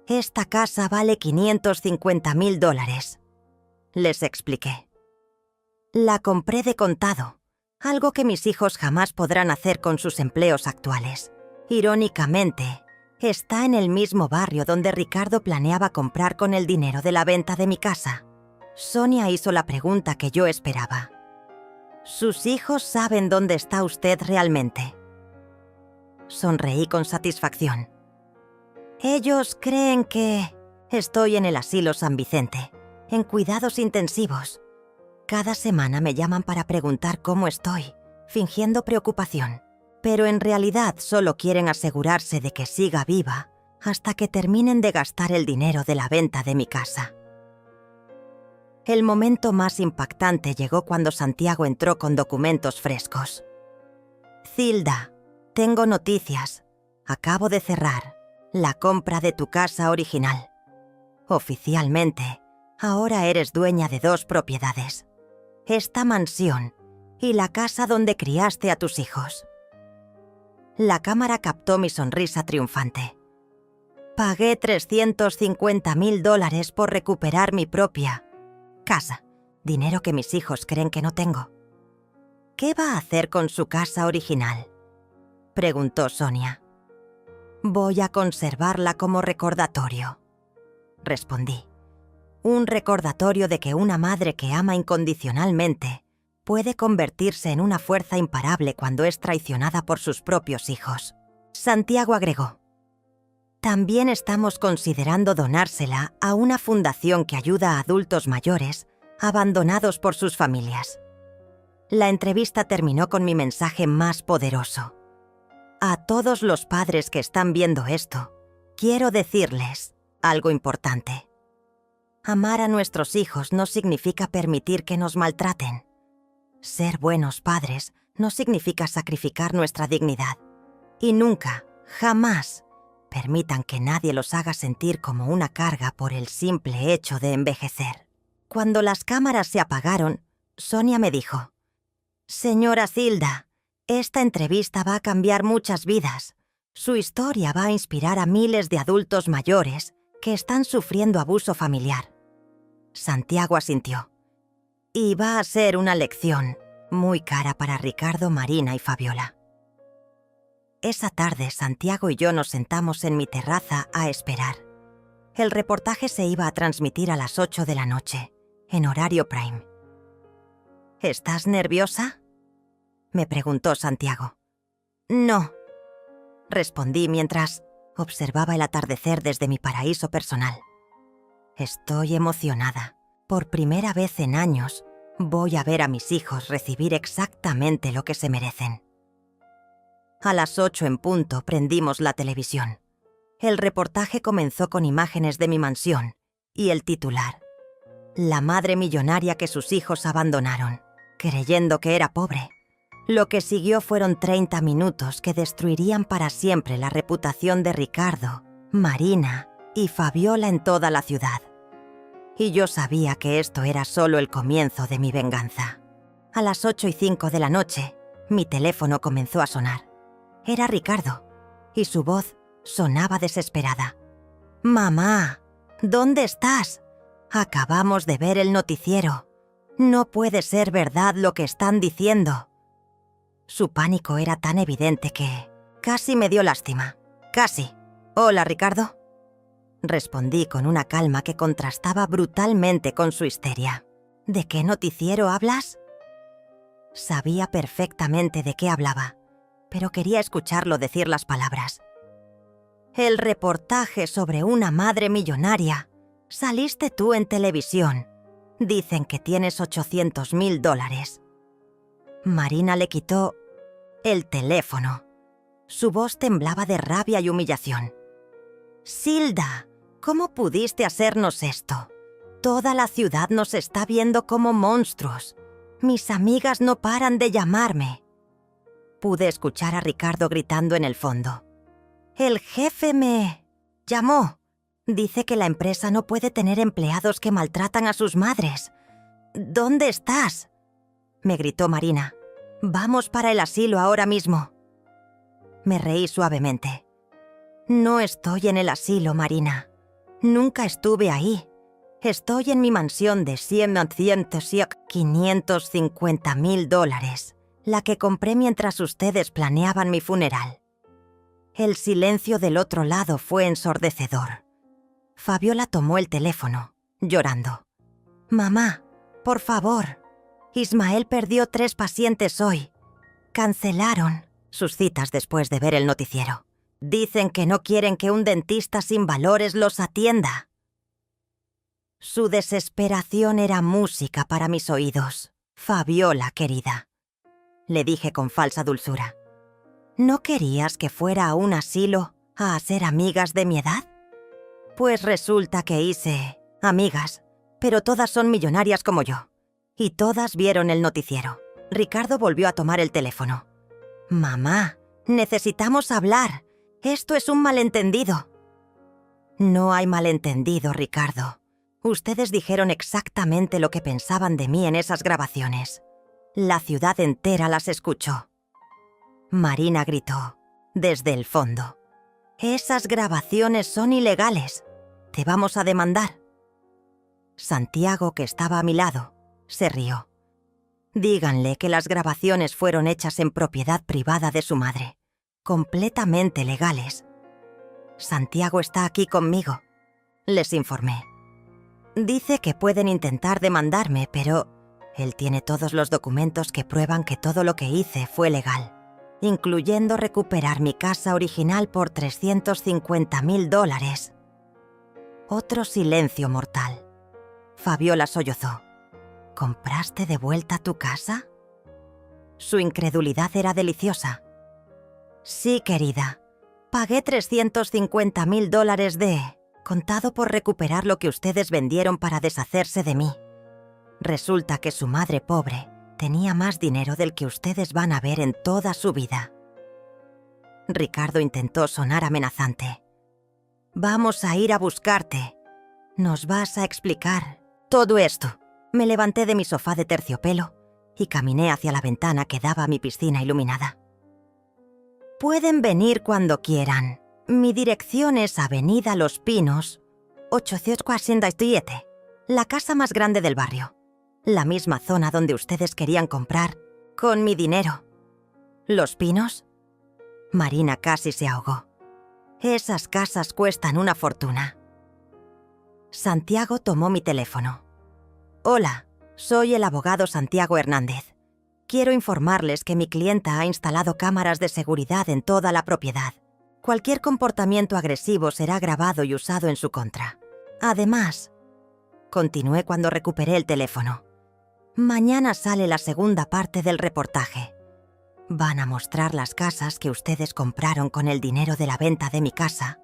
[SPEAKER 1] «Esta casa vale $550,000», les expliqué. «La compré de contado, algo que mis hijos jamás podrán hacer con sus empleos actuales. Irónicamente, Está en el mismo barrio donde Ricardo planeaba comprar con el dinero de la venta de mi casa. Sonia hizo la pregunta que yo esperaba. ¿Sus hijos saben dónde está usted realmente? Sonreí con satisfacción. Ellos creen que estoy en el asilo San Vicente, en cuidados intensivos. Cada semana me llaman para preguntar cómo estoy, fingiendo preocupación. Pero en realidad solo quieren asegurarse de que siga viva hasta que terminen de gastar el dinero de la venta de mi casa. El momento más impactante llegó cuando Santiago entró con documentos frescos. Zilda, tengo noticias. Acabo de cerrar la compra de tu casa original. Oficialmente, ahora eres dueña de 2 propiedades. Esta mansión y la casa donde criaste a tus hijos. La cámara captó mi sonrisa triunfante. Pagué $350,000 por recuperar mi propia casa, dinero que mis hijos creen que no tengo. ¿Qué va a hacer con su casa original?, preguntó Sonia. Voy a conservarla como recordatorio, respondí. Un recordatorio de que una madre que ama incondicionalmente puede convertirse en una fuerza imparable cuando es traicionada por sus propios hijos. Santiago agregó: también estamos considerando donársela a una fundación que ayuda a adultos mayores abandonados por sus familias. La entrevista terminó con mi mensaje más poderoso. A todos los padres que están viendo esto, quiero decirles algo importante. Amar a nuestros hijos no significa permitir que nos maltraten. Ser buenos padres no significa sacrificar nuestra dignidad. Y nunca, jamás, permitan que nadie los haga sentir como una carga por el simple hecho de envejecer. Cuando las cámaras se apagaron, Sonia me dijo: Señora Zilda, esta entrevista va a cambiar muchas vidas. Su historia va a inspirar a miles de adultos mayores que están sufriendo abuso familiar. Santiago asintió. Y va a ser una lección muy cara para Ricardo, Marina y Fabiola. Esa tarde, Santiago y yo nos sentamos en mi terraza a esperar. El reportaje se iba a transmitir a las 8 de la noche, en horario prime. ¿Estás nerviosa?, me preguntó Santiago. No, respondí mientras observaba el atardecer desde mi paraíso personal. Estoy emocionada. Por primera vez en años, voy a ver a mis hijos recibir exactamente lo que se merecen. A las 8 en punto prendimos la televisión. El reportaje comenzó con imágenes de mi mansión y el titular: La madre millonaria que sus hijos abandonaron, creyendo que era pobre. Lo que siguió fueron 30 minutos que destruirían para siempre la reputación de Ricardo, Marina y Fabiola en toda la ciudad. Y yo sabía que esto era solo el comienzo de mi venganza. A las 8:05 de la noche, mi teléfono comenzó a sonar. Era Ricardo, y su voz sonaba desesperada. «Mamá, ¿dónde estás? Acabamos de ver el noticiero. No puede ser verdad lo que están diciendo». Su pánico era tan evidente que casi me dio lástima. Casi. «Hola, Ricardo», respondí con una calma que contrastaba brutalmente con su histeria. «¿De qué noticiero hablas?». Sabía perfectamente de qué hablaba, pero quería escucharlo decir las palabras. «El reportaje sobre una madre millonaria. Saliste tú en televisión. Dicen que tienes $800,000. Marina le quitó el teléfono. Su voz temblaba de rabia y humillación. «Zilda, ¿cómo pudiste hacernos esto? Toda la ciudad nos está viendo como monstruos. Mis amigas no paran de llamarme». Pude escuchar a Ricardo gritando en el fondo. «El jefe me llamó. Dice que la empresa no puede tener empleados que maltratan a sus madres. ¿Dónde estás?», me gritó Marina. «Vamos para el asilo ahora mismo». Me reí suavemente. «No estoy en el asilo, Marina. Nunca estuve ahí. Estoy en mi mansión de $550,000, la que compré mientras ustedes planeaban mi funeral». El silencio del otro lado fue ensordecedor. Fabiola tomó el teléfono, llorando. «Mamá, por favor. Ismael perdió 3 pacientes hoy. Cancelaron sus citas después de ver el noticiero. Dicen que no quieren que un dentista sin valores los atienda». Su desesperación era música para mis oídos. «Fabiola, querida», le dije con falsa dulzura. ¿No querías que fuera a un asilo a hacer amigas de mi edad? Pues resulta que hice amigas, pero todas son millonarias como yo. Y todas vieron el noticiero. Ricardo volvió a tomar el teléfono. «Mamá, necesitamos hablar. Esto es un malentendido». «No hay malentendido, Ricardo. Ustedes dijeron exactamente lo que pensaban de mí en esas grabaciones. La ciudad entera las escuchó». Marina gritó, desde el fondo. «Esas grabaciones son ilegales. Te vamos a demandar». Santiago, que estaba a mi lado, se rió. «Díganle que las grabaciones fueron hechas en propiedad privada de su madre, completamente legales». «Santiago está aquí conmigo», les informé. «Dice que pueden intentar demandarme, pero él tiene todos los documentos que prueban que todo lo que hice fue legal, incluyendo recuperar mi casa original por $350,000. Otro silencio mortal. Fabiola sollozó. «¿Compraste de vuelta tu casa?» Su incredulidad era deliciosa. «Sí, querida. Pagué $350,000 contado por recuperar lo que ustedes vendieron para deshacerse de mí. Resulta que su madre pobre tenía más dinero del que ustedes van a ver en toda su vida». Ricardo intentó sonar amenazante. «Vamos a ir a buscarte. Nos vas a explicar todo esto». Me levanté de mi sofá de terciopelo y caminé hacia la ventana que daba a mi piscina iluminada. «Pueden venir cuando quieran. Mi dirección es Avenida Los Pinos, 847, la casa más grande del barrio. La misma zona donde ustedes querían comprar, con mi dinero». «¿Los Pinos?» Marina casi se ahogó. «Esas casas cuestan una fortuna». Santiago tomó mi teléfono. «Hola, soy el abogado Santiago Hernández. Quiero informarles que mi clienta ha instalado cámaras de seguridad en toda la propiedad. Cualquier comportamiento agresivo será grabado y usado en su contra. Además», continué cuando recuperé el teléfono, «mañana sale la segunda parte del reportaje. Van a mostrar las casas que ustedes compraron con el dinero de la venta de mi casa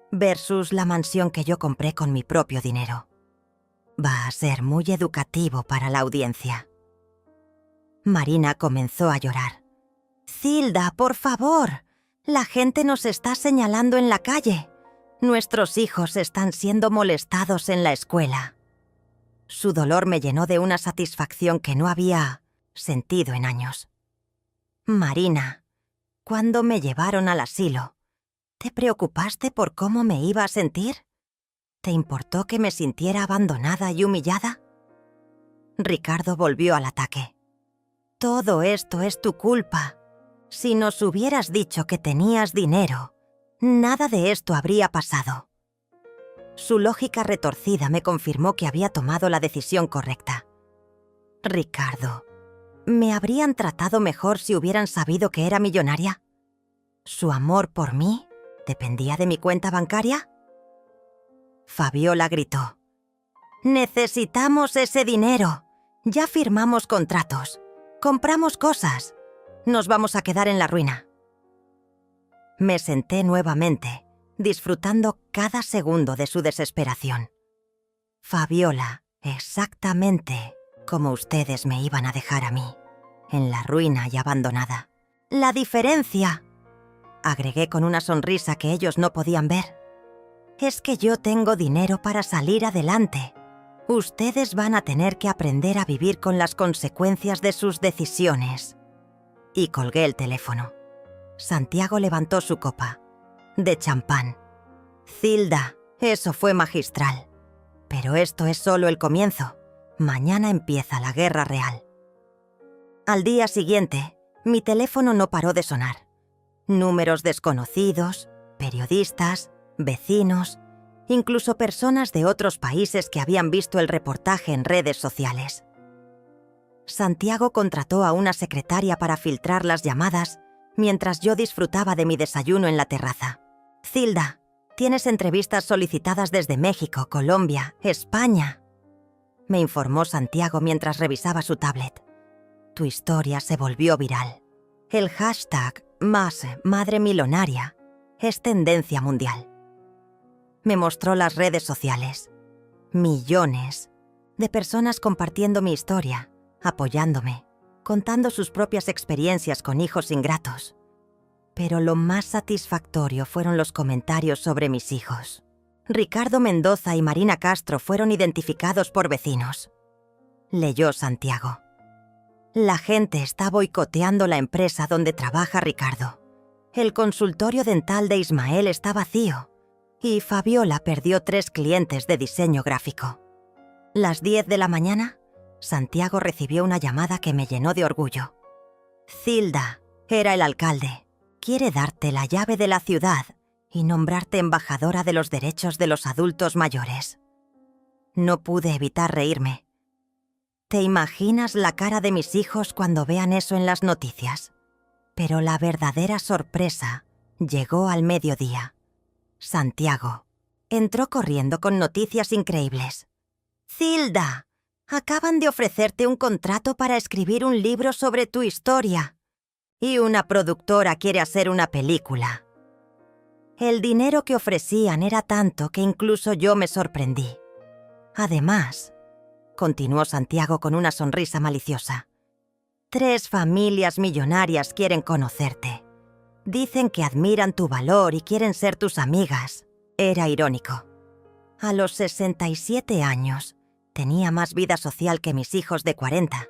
[SPEAKER 1] versus la mansión que yo compré con mi propio dinero. Va a ser muy educativo para la audiencia». Marina comenzó a llorar. «Zilda, por favor. La gente nos está señalando en la calle. Nuestros hijos están siendo molestados en la escuela». Su dolor me llenó de una satisfacción que no había sentido en años. «Marina, cuando me llevaron al asilo, ¿te preocupaste por cómo me iba a sentir? ¿Te importó que me sintiera abandonada y humillada?» Ricardo volvió al ataque. «Todo esto es tu culpa. Si nos hubieras dicho que tenías dinero, nada de esto habría pasado». Su lógica retorcida me confirmó que había tomado la decisión correcta. «Ricardo, ¿me habrían tratado mejor si hubieran sabido que era millonaria? ¿Su amor por mí dependía de mi cuenta bancaria?» Fabiola gritó. «Necesitamos ese dinero. Ya firmamos contratos. Compramos cosas. Nos vamos a quedar en la ruina». Me senté nuevamente, disfrutando cada segundo de su desesperación. «Fabiola, exactamente como ustedes me iban a dejar a mí, en la ruina y abandonada. La diferencia», agregué con una sonrisa que ellos no podían ver, «es que yo tengo dinero para salir adelante. Ustedes van a tener que aprender a vivir con las consecuencias de sus decisiones». Y colgué el teléfono. Santiago levantó su copa, de champán. «Zilda, eso fue magistral. Pero esto es solo el comienzo. Mañana empieza la guerra real». Al día siguiente, mi teléfono no paró de sonar. Números desconocidos, periodistas, vecinos, incluso personas de otros países que habían visto el reportaje en redes sociales. Santiago contrató a una secretaria para filtrar las llamadas mientras yo disfrutaba de mi desayuno en la terraza. «Zilda, tienes entrevistas solicitadas desde México, Colombia, España», me informó Santiago mientras revisaba su tablet. «Tu historia se volvió viral. El hashtag #MadreMilonaria es tendencia mundial». Me mostró las redes sociales. Millones de personas compartiendo mi historia, apoyándome, contando sus propias experiencias con hijos ingratos. Pero lo más satisfactorio fueron los comentarios sobre mis hijos. Ricardo Mendoza y Marina Castro fueron identificados por vecinos. Leyó Santiago. La gente está boicoteando la empresa donde trabaja Ricardo. El consultorio dental de Ismael está vacío y Fabiola perdió 3 clientes de diseño gráfico. Las 10 de la mañana, Santiago recibió una llamada que me llenó de orgullo. «Zilda, era el alcalde. Quiere darte la llave de la ciudad y nombrarte embajadora de los derechos de los adultos mayores». No pude evitar reírme. ¿Te imaginas la cara de mis hijos cuando vean eso en las noticias? Pero la verdadera sorpresa llegó al mediodía. Santiago entró corriendo con noticias increíbles. «Zilda, acaban de ofrecerte un contrato para escribir un libro sobre tu historia. Y una productora quiere hacer una película». El dinero que ofrecían era tanto que incluso yo me sorprendí. Además, continuó Santiago con una sonrisa maliciosa, 3 familias millonarias quieren conocerte. Dicen que admiran tu valor y quieren ser tus amigas. Era irónico. A los 67 años, tenía más vida social que mis hijos de 40.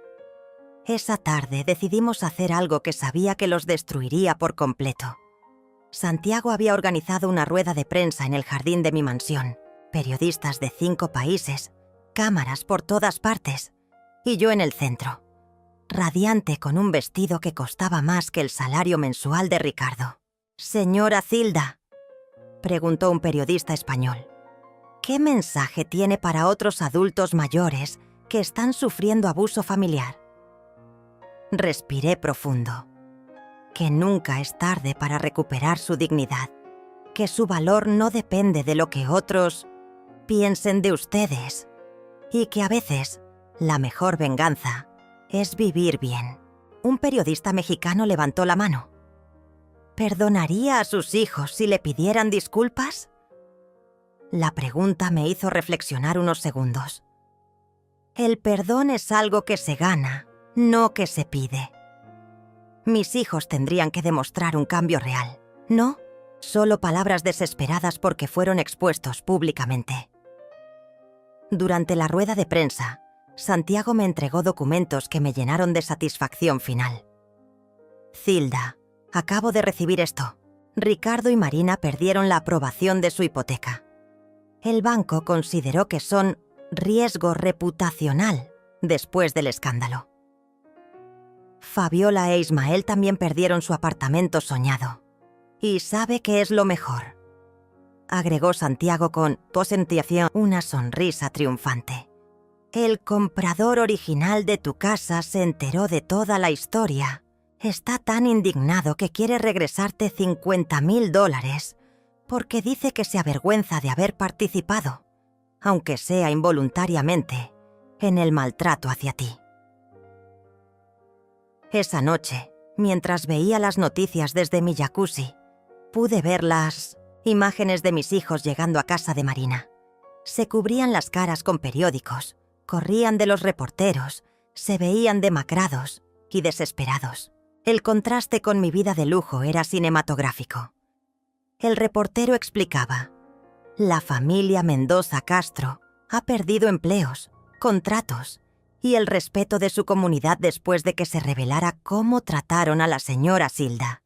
[SPEAKER 1] Esa tarde decidimos hacer algo que sabía que los destruiría por completo. Santiago había organizado una rueda de prensa en el jardín de mi mansión, periodistas de 5 países, cámaras por todas partes, y yo en el centro, radiante con un vestido que costaba más que el salario mensual de Ricardo. «Señora Zilda», preguntó un periodista español, «¿qué mensaje tiene para otros adultos mayores que están sufriendo abuso familiar?» Respiré profundo. Que nunca es tarde para recuperar su dignidad, que su valor no depende de lo que otros piensen de ustedes y que a veces la mejor venganza es vivir bien. Un periodista mexicano levantó la mano. ¿Perdonaría a sus hijos si le pidieran disculpas? La pregunta me hizo reflexionar unos segundos. El perdón es algo que se gana, no que se pide. Mis hijos tendrían que demostrar un cambio real, no solo palabras desesperadas porque fueron expuestos públicamente. Durante la rueda de prensa, Santiago me entregó documentos que me llenaron de satisfacción final. «Zilda, acabo de recibir esto. Ricardo y Marina perdieron la aprobación de su hipoteca. El banco consideró que son riesgo reputacional después del escándalo. Fabiola e Ismael también perdieron su apartamento soñado. Y sabe que es lo mejor», agregó Santiago con una sonrisa triunfante. «El comprador original de tu casa se enteró de toda la historia. Está tan indignado que quiere regresarte $50,000 porque dice que se avergüenza de haber participado, aunque sea involuntariamente, en el maltrato hacia ti». Esa noche, mientras veía las noticias desde mi jacuzzi, pude ver las imágenes de mis hijos llegando a casa de Marina. Se cubrían las caras con periódicos, corrían de los reporteros, se veían demacrados y desesperados. El contraste con mi vida de lujo era cinematográfico. El reportero explicaba: «La familia Mendoza Castro ha perdido empleos, contratos y el respeto de su comunidad después de que se revelara cómo trataron a la señora Zilda».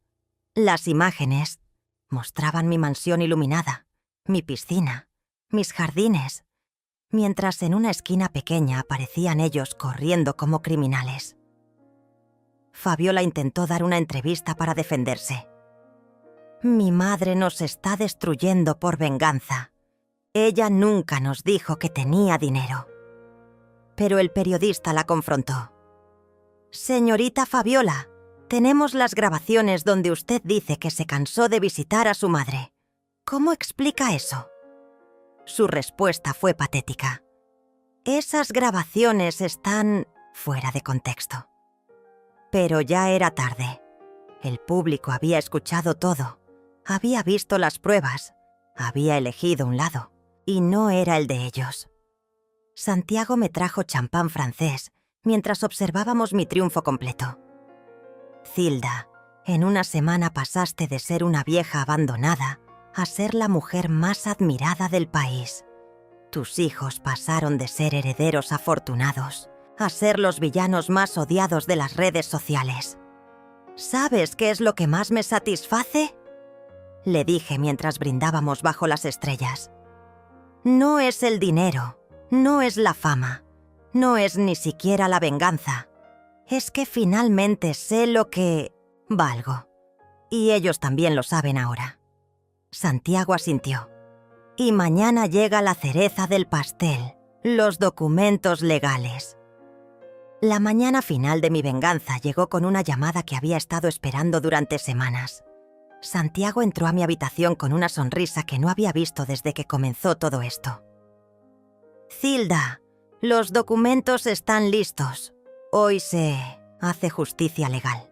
[SPEAKER 1] Las imágenes mostraban mi mansión iluminada, mi piscina, mis jardines, mientras en una esquina pequeña aparecían ellos corriendo como criminales. Fabiola intentó dar una entrevista para defenderse. Mi madre nos está destruyendo por venganza. Ella nunca nos dijo que tenía dinero. Pero el periodista la confrontó. Señorita Fabiola, tenemos las grabaciones donde usted dice que se cansó de visitar a su madre. ¿Cómo explica eso? Su respuesta fue patética. Esas grabaciones están fuera de contexto. Pero ya era tarde. El público había escuchado todo, había visto las pruebas, había elegido un lado, y no era el de ellos. Santiago me trajo champán francés mientras observábamos mi triunfo completo. Zilda, en una semana pasaste de ser una vieja abandonada a ser la mujer más admirada del país. Tus hijos pasaron de ser herederos afortunados a ser los villanos más odiados de las redes sociales. ¿Sabes qué es lo que más me satisface?, le dije mientras brindábamos bajo las estrellas. No es el dinero, no es la fama, no es ni siquiera la venganza. Es que finalmente sé lo que valgo. Y ellos también lo saben ahora. Santiago asintió. Y mañana llega la cereza del pastel, los documentos legales. La mañana final de mi venganza llegó con una llamada que había estado esperando durante semanas. Santiago entró a mi habitación con una sonrisa que no había visto desde que comenzó todo esto. Zilda, los documentos están listos. Hoy se hace justicia legal.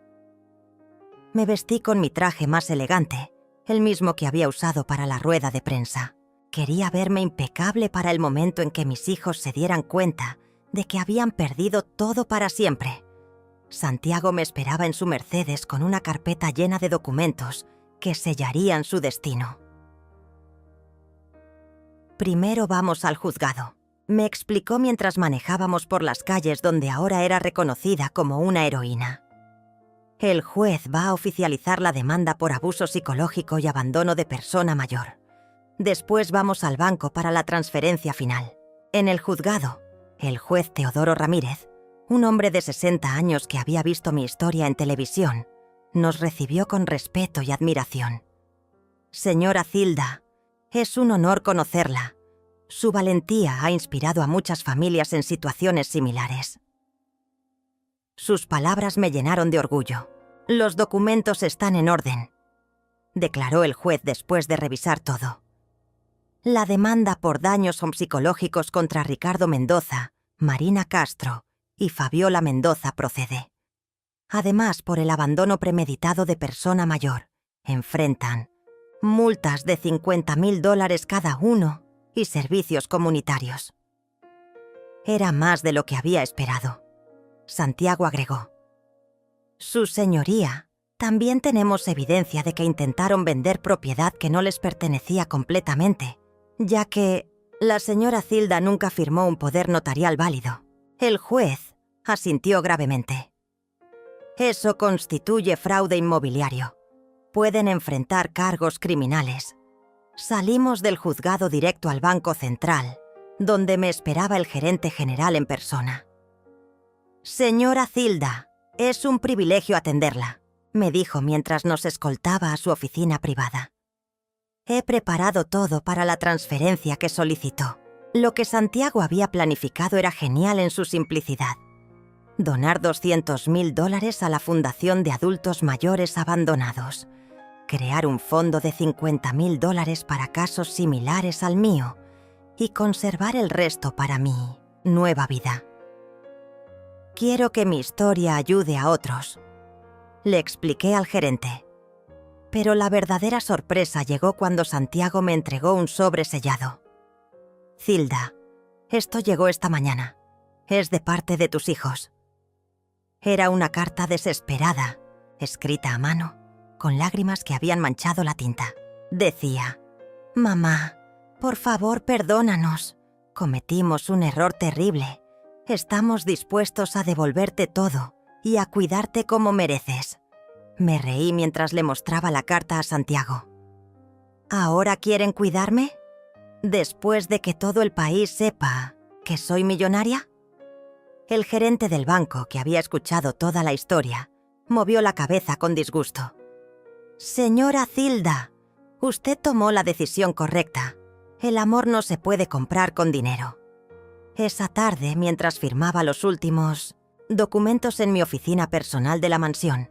[SPEAKER 1] Me vestí con mi traje más elegante, el mismo que había usado para la rueda de prensa. Quería verme impecable para el momento en que mis hijos se dieran cuenta de que habían perdido todo para siempre. Santiago me esperaba en su Mercedes con una carpeta llena de documentos que sellarían su destino. Primero vamos al juzgado, me explicó mientras manejábamos por las calles donde ahora era reconocida como una heroína. El juez va a oficializar la demanda por abuso psicológico y abandono de persona mayor. Después vamos al banco para la transferencia final. En el juzgado, el juez Teodoro Ramírez, un hombre de 60 años que había visto mi historia en televisión, nos recibió con respeto y admiración. Señora Zilda, es un honor conocerla. Su valentía ha inspirado a muchas familias en situaciones similares. Sus palabras me llenaron de orgullo. Los documentos están en orden, declaró el juez después de revisar todo. La demanda por daños psicológicos contra Ricardo Mendoza, Marina Castro y Fabiola Mendoza procede. Además, por el abandono premeditado de persona mayor, enfrentan multas de $50,000 cada uno y servicios comunitarios. Era más de lo que había esperado. Santiago agregó. Su señoría, también tenemos evidencia de que intentaron vender propiedad que no les pertenecía completamente, ya que la señora Zilda nunca firmó un poder notarial válido. El juez asintió gravemente. Eso constituye fraude inmobiliario. Pueden enfrentar cargos criminales. Salimos del juzgado directo al Banco Central, donde me esperaba el gerente general en persona. Señora Zilda, es un privilegio atenderla, me dijo mientras nos escoltaba a su oficina privada. He preparado todo para la transferencia que solicitó. Lo que Santiago había planificado era genial en su simplicidad. Donar $200,000 a la Fundación de Adultos Mayores Abandonados. Crear un fondo de $50,000 para casos similares al mío. Y conservar el resto para mi nueva vida. Quiero que mi historia ayude a otros, le expliqué al gerente. Pero la verdadera sorpresa llegó cuando Santiago me entregó un sobre sellado. Zilda, esto llegó esta mañana. Es de parte de tus hijos. Era una carta desesperada, escrita a mano, con lágrimas que habían manchado la tinta. Decía: Mamá, por favor, perdónanos. Cometimos un error terrible. Estamos dispuestos a devolverte todo y a cuidarte como mereces. Me reí mientras le mostraba la carta a Santiago. ¿Ahora quieren cuidarme? ¿Después de que todo el país sepa que soy millonaria? El gerente del banco, que había escuchado toda la historia, movió la cabeza con disgusto. Señora Zilda, usted tomó la decisión correcta. El amor no se puede comprar con dinero. Esa tarde, mientras firmaba los últimos documentos en mi oficina personal de la mansión,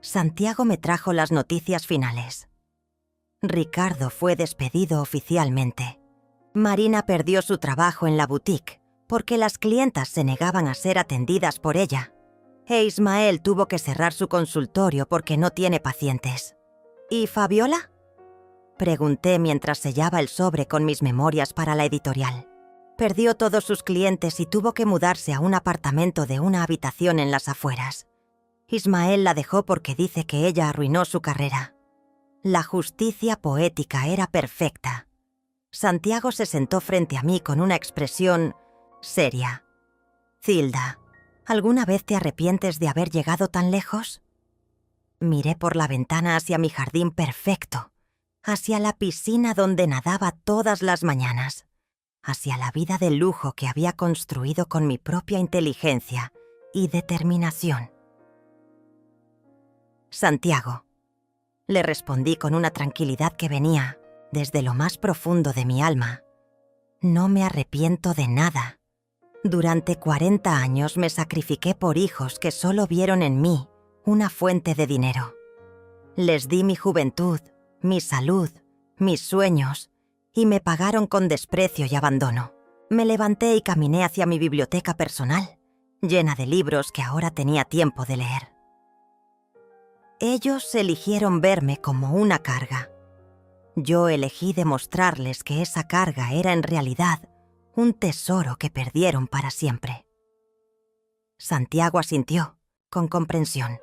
[SPEAKER 1] Santiago me trajo las noticias finales. Ricardo fue despedido oficialmente. Marina perdió su trabajo en la boutique porque las clientas se negaban a ser atendidas por ella. E Ismael tuvo que cerrar su consultorio porque no tiene pacientes. ¿Y Fabiola?, pregunté mientras sellaba el sobre con mis memorias para la editorial. Perdió todos sus clientes y tuvo que mudarse a un apartamento de una habitación en las afueras. Ismael la dejó porque dice que ella arruinó su carrera. La justicia poética era perfecta. Santiago se sentó frente a mí con una expresión seria. Zilda, ¿alguna vez te arrepientes de haber llegado tan lejos? Miré por la ventana hacia mi jardín perfecto, hacia la piscina donde nadaba todas las mañanas, hacia la vida de lujo que había construido con mi propia inteligencia y determinación. Santiago, le respondí con una tranquilidad que venía desde lo más profundo de mi alma. No me arrepiento de nada. Durante 40 años me sacrifiqué por hijos que solo vieron en mí una fuente de dinero. Les di mi juventud, mi salud, mis sueños, y me pagaron con desprecio y abandono. Me levanté y caminé hacia mi biblioteca personal, llena de libros que ahora tenía tiempo de leer. Ellos eligieron verme como una carga. Yo elegí demostrarles que esa carga era en realidad un tesoro que perdieron para siempre. Santiago asintió, con comprensión.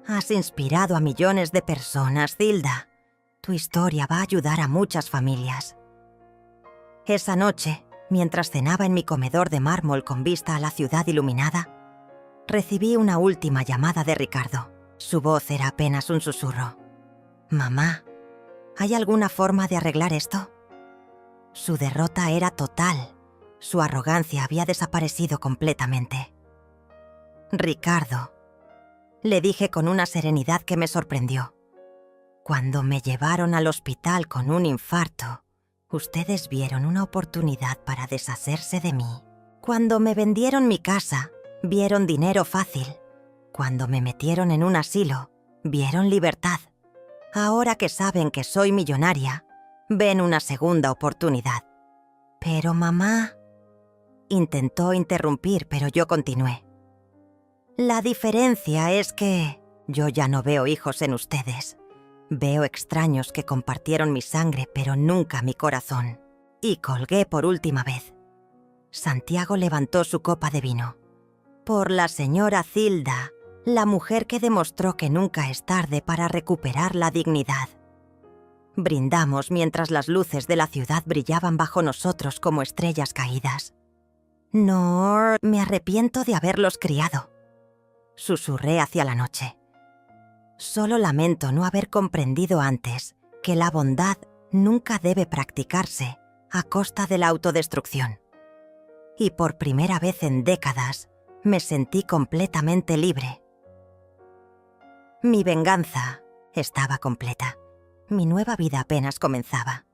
[SPEAKER 1] Has inspirado a millones de personas, Zilda. Tu historia va a ayudar a muchas familias. Esa noche, mientras cenaba en mi comedor de mármol con vista a la ciudad iluminada, recibí una última llamada de Ricardo. Su voz era apenas un susurro. «Mamá, ¿hay alguna forma de arreglar esto?» Su derrota era total. Su arrogancia había desaparecido completamente. «Ricardo», le dije con una serenidad que me sorprendió. «Cuando me llevaron al hospital con un infarto, ustedes vieron una oportunidad para deshacerse de mí. Cuando me vendieron mi casa, vieron dinero fácil. Cuando me metieron en un asilo, vieron libertad. Ahora que saben que soy millonaria, ven una segunda oportunidad». «Pero mamá», intentó interrumpir, pero yo continué. «La diferencia es que yo ya no veo hijos en ustedes. Veo extraños que compartieron mi sangre, pero nunca mi corazón». Y colgué por última vez. Santiago levantó su copa de vino. «Por la señora Zilda, la mujer que demostró que nunca es tarde para recuperar la dignidad». Brindamos mientras las luces de la ciudad brillaban bajo nosotros como estrellas caídas. «No, me arrepiento de haberlos criado», susurré hacia la noche. «Solo lamento no haber comprendido antes que la bondad nunca debe practicarse a costa de la autodestrucción». Y por primera vez en décadas me sentí completamente libre. Mi venganza estaba completa. Mi nueva vida apenas comenzaba.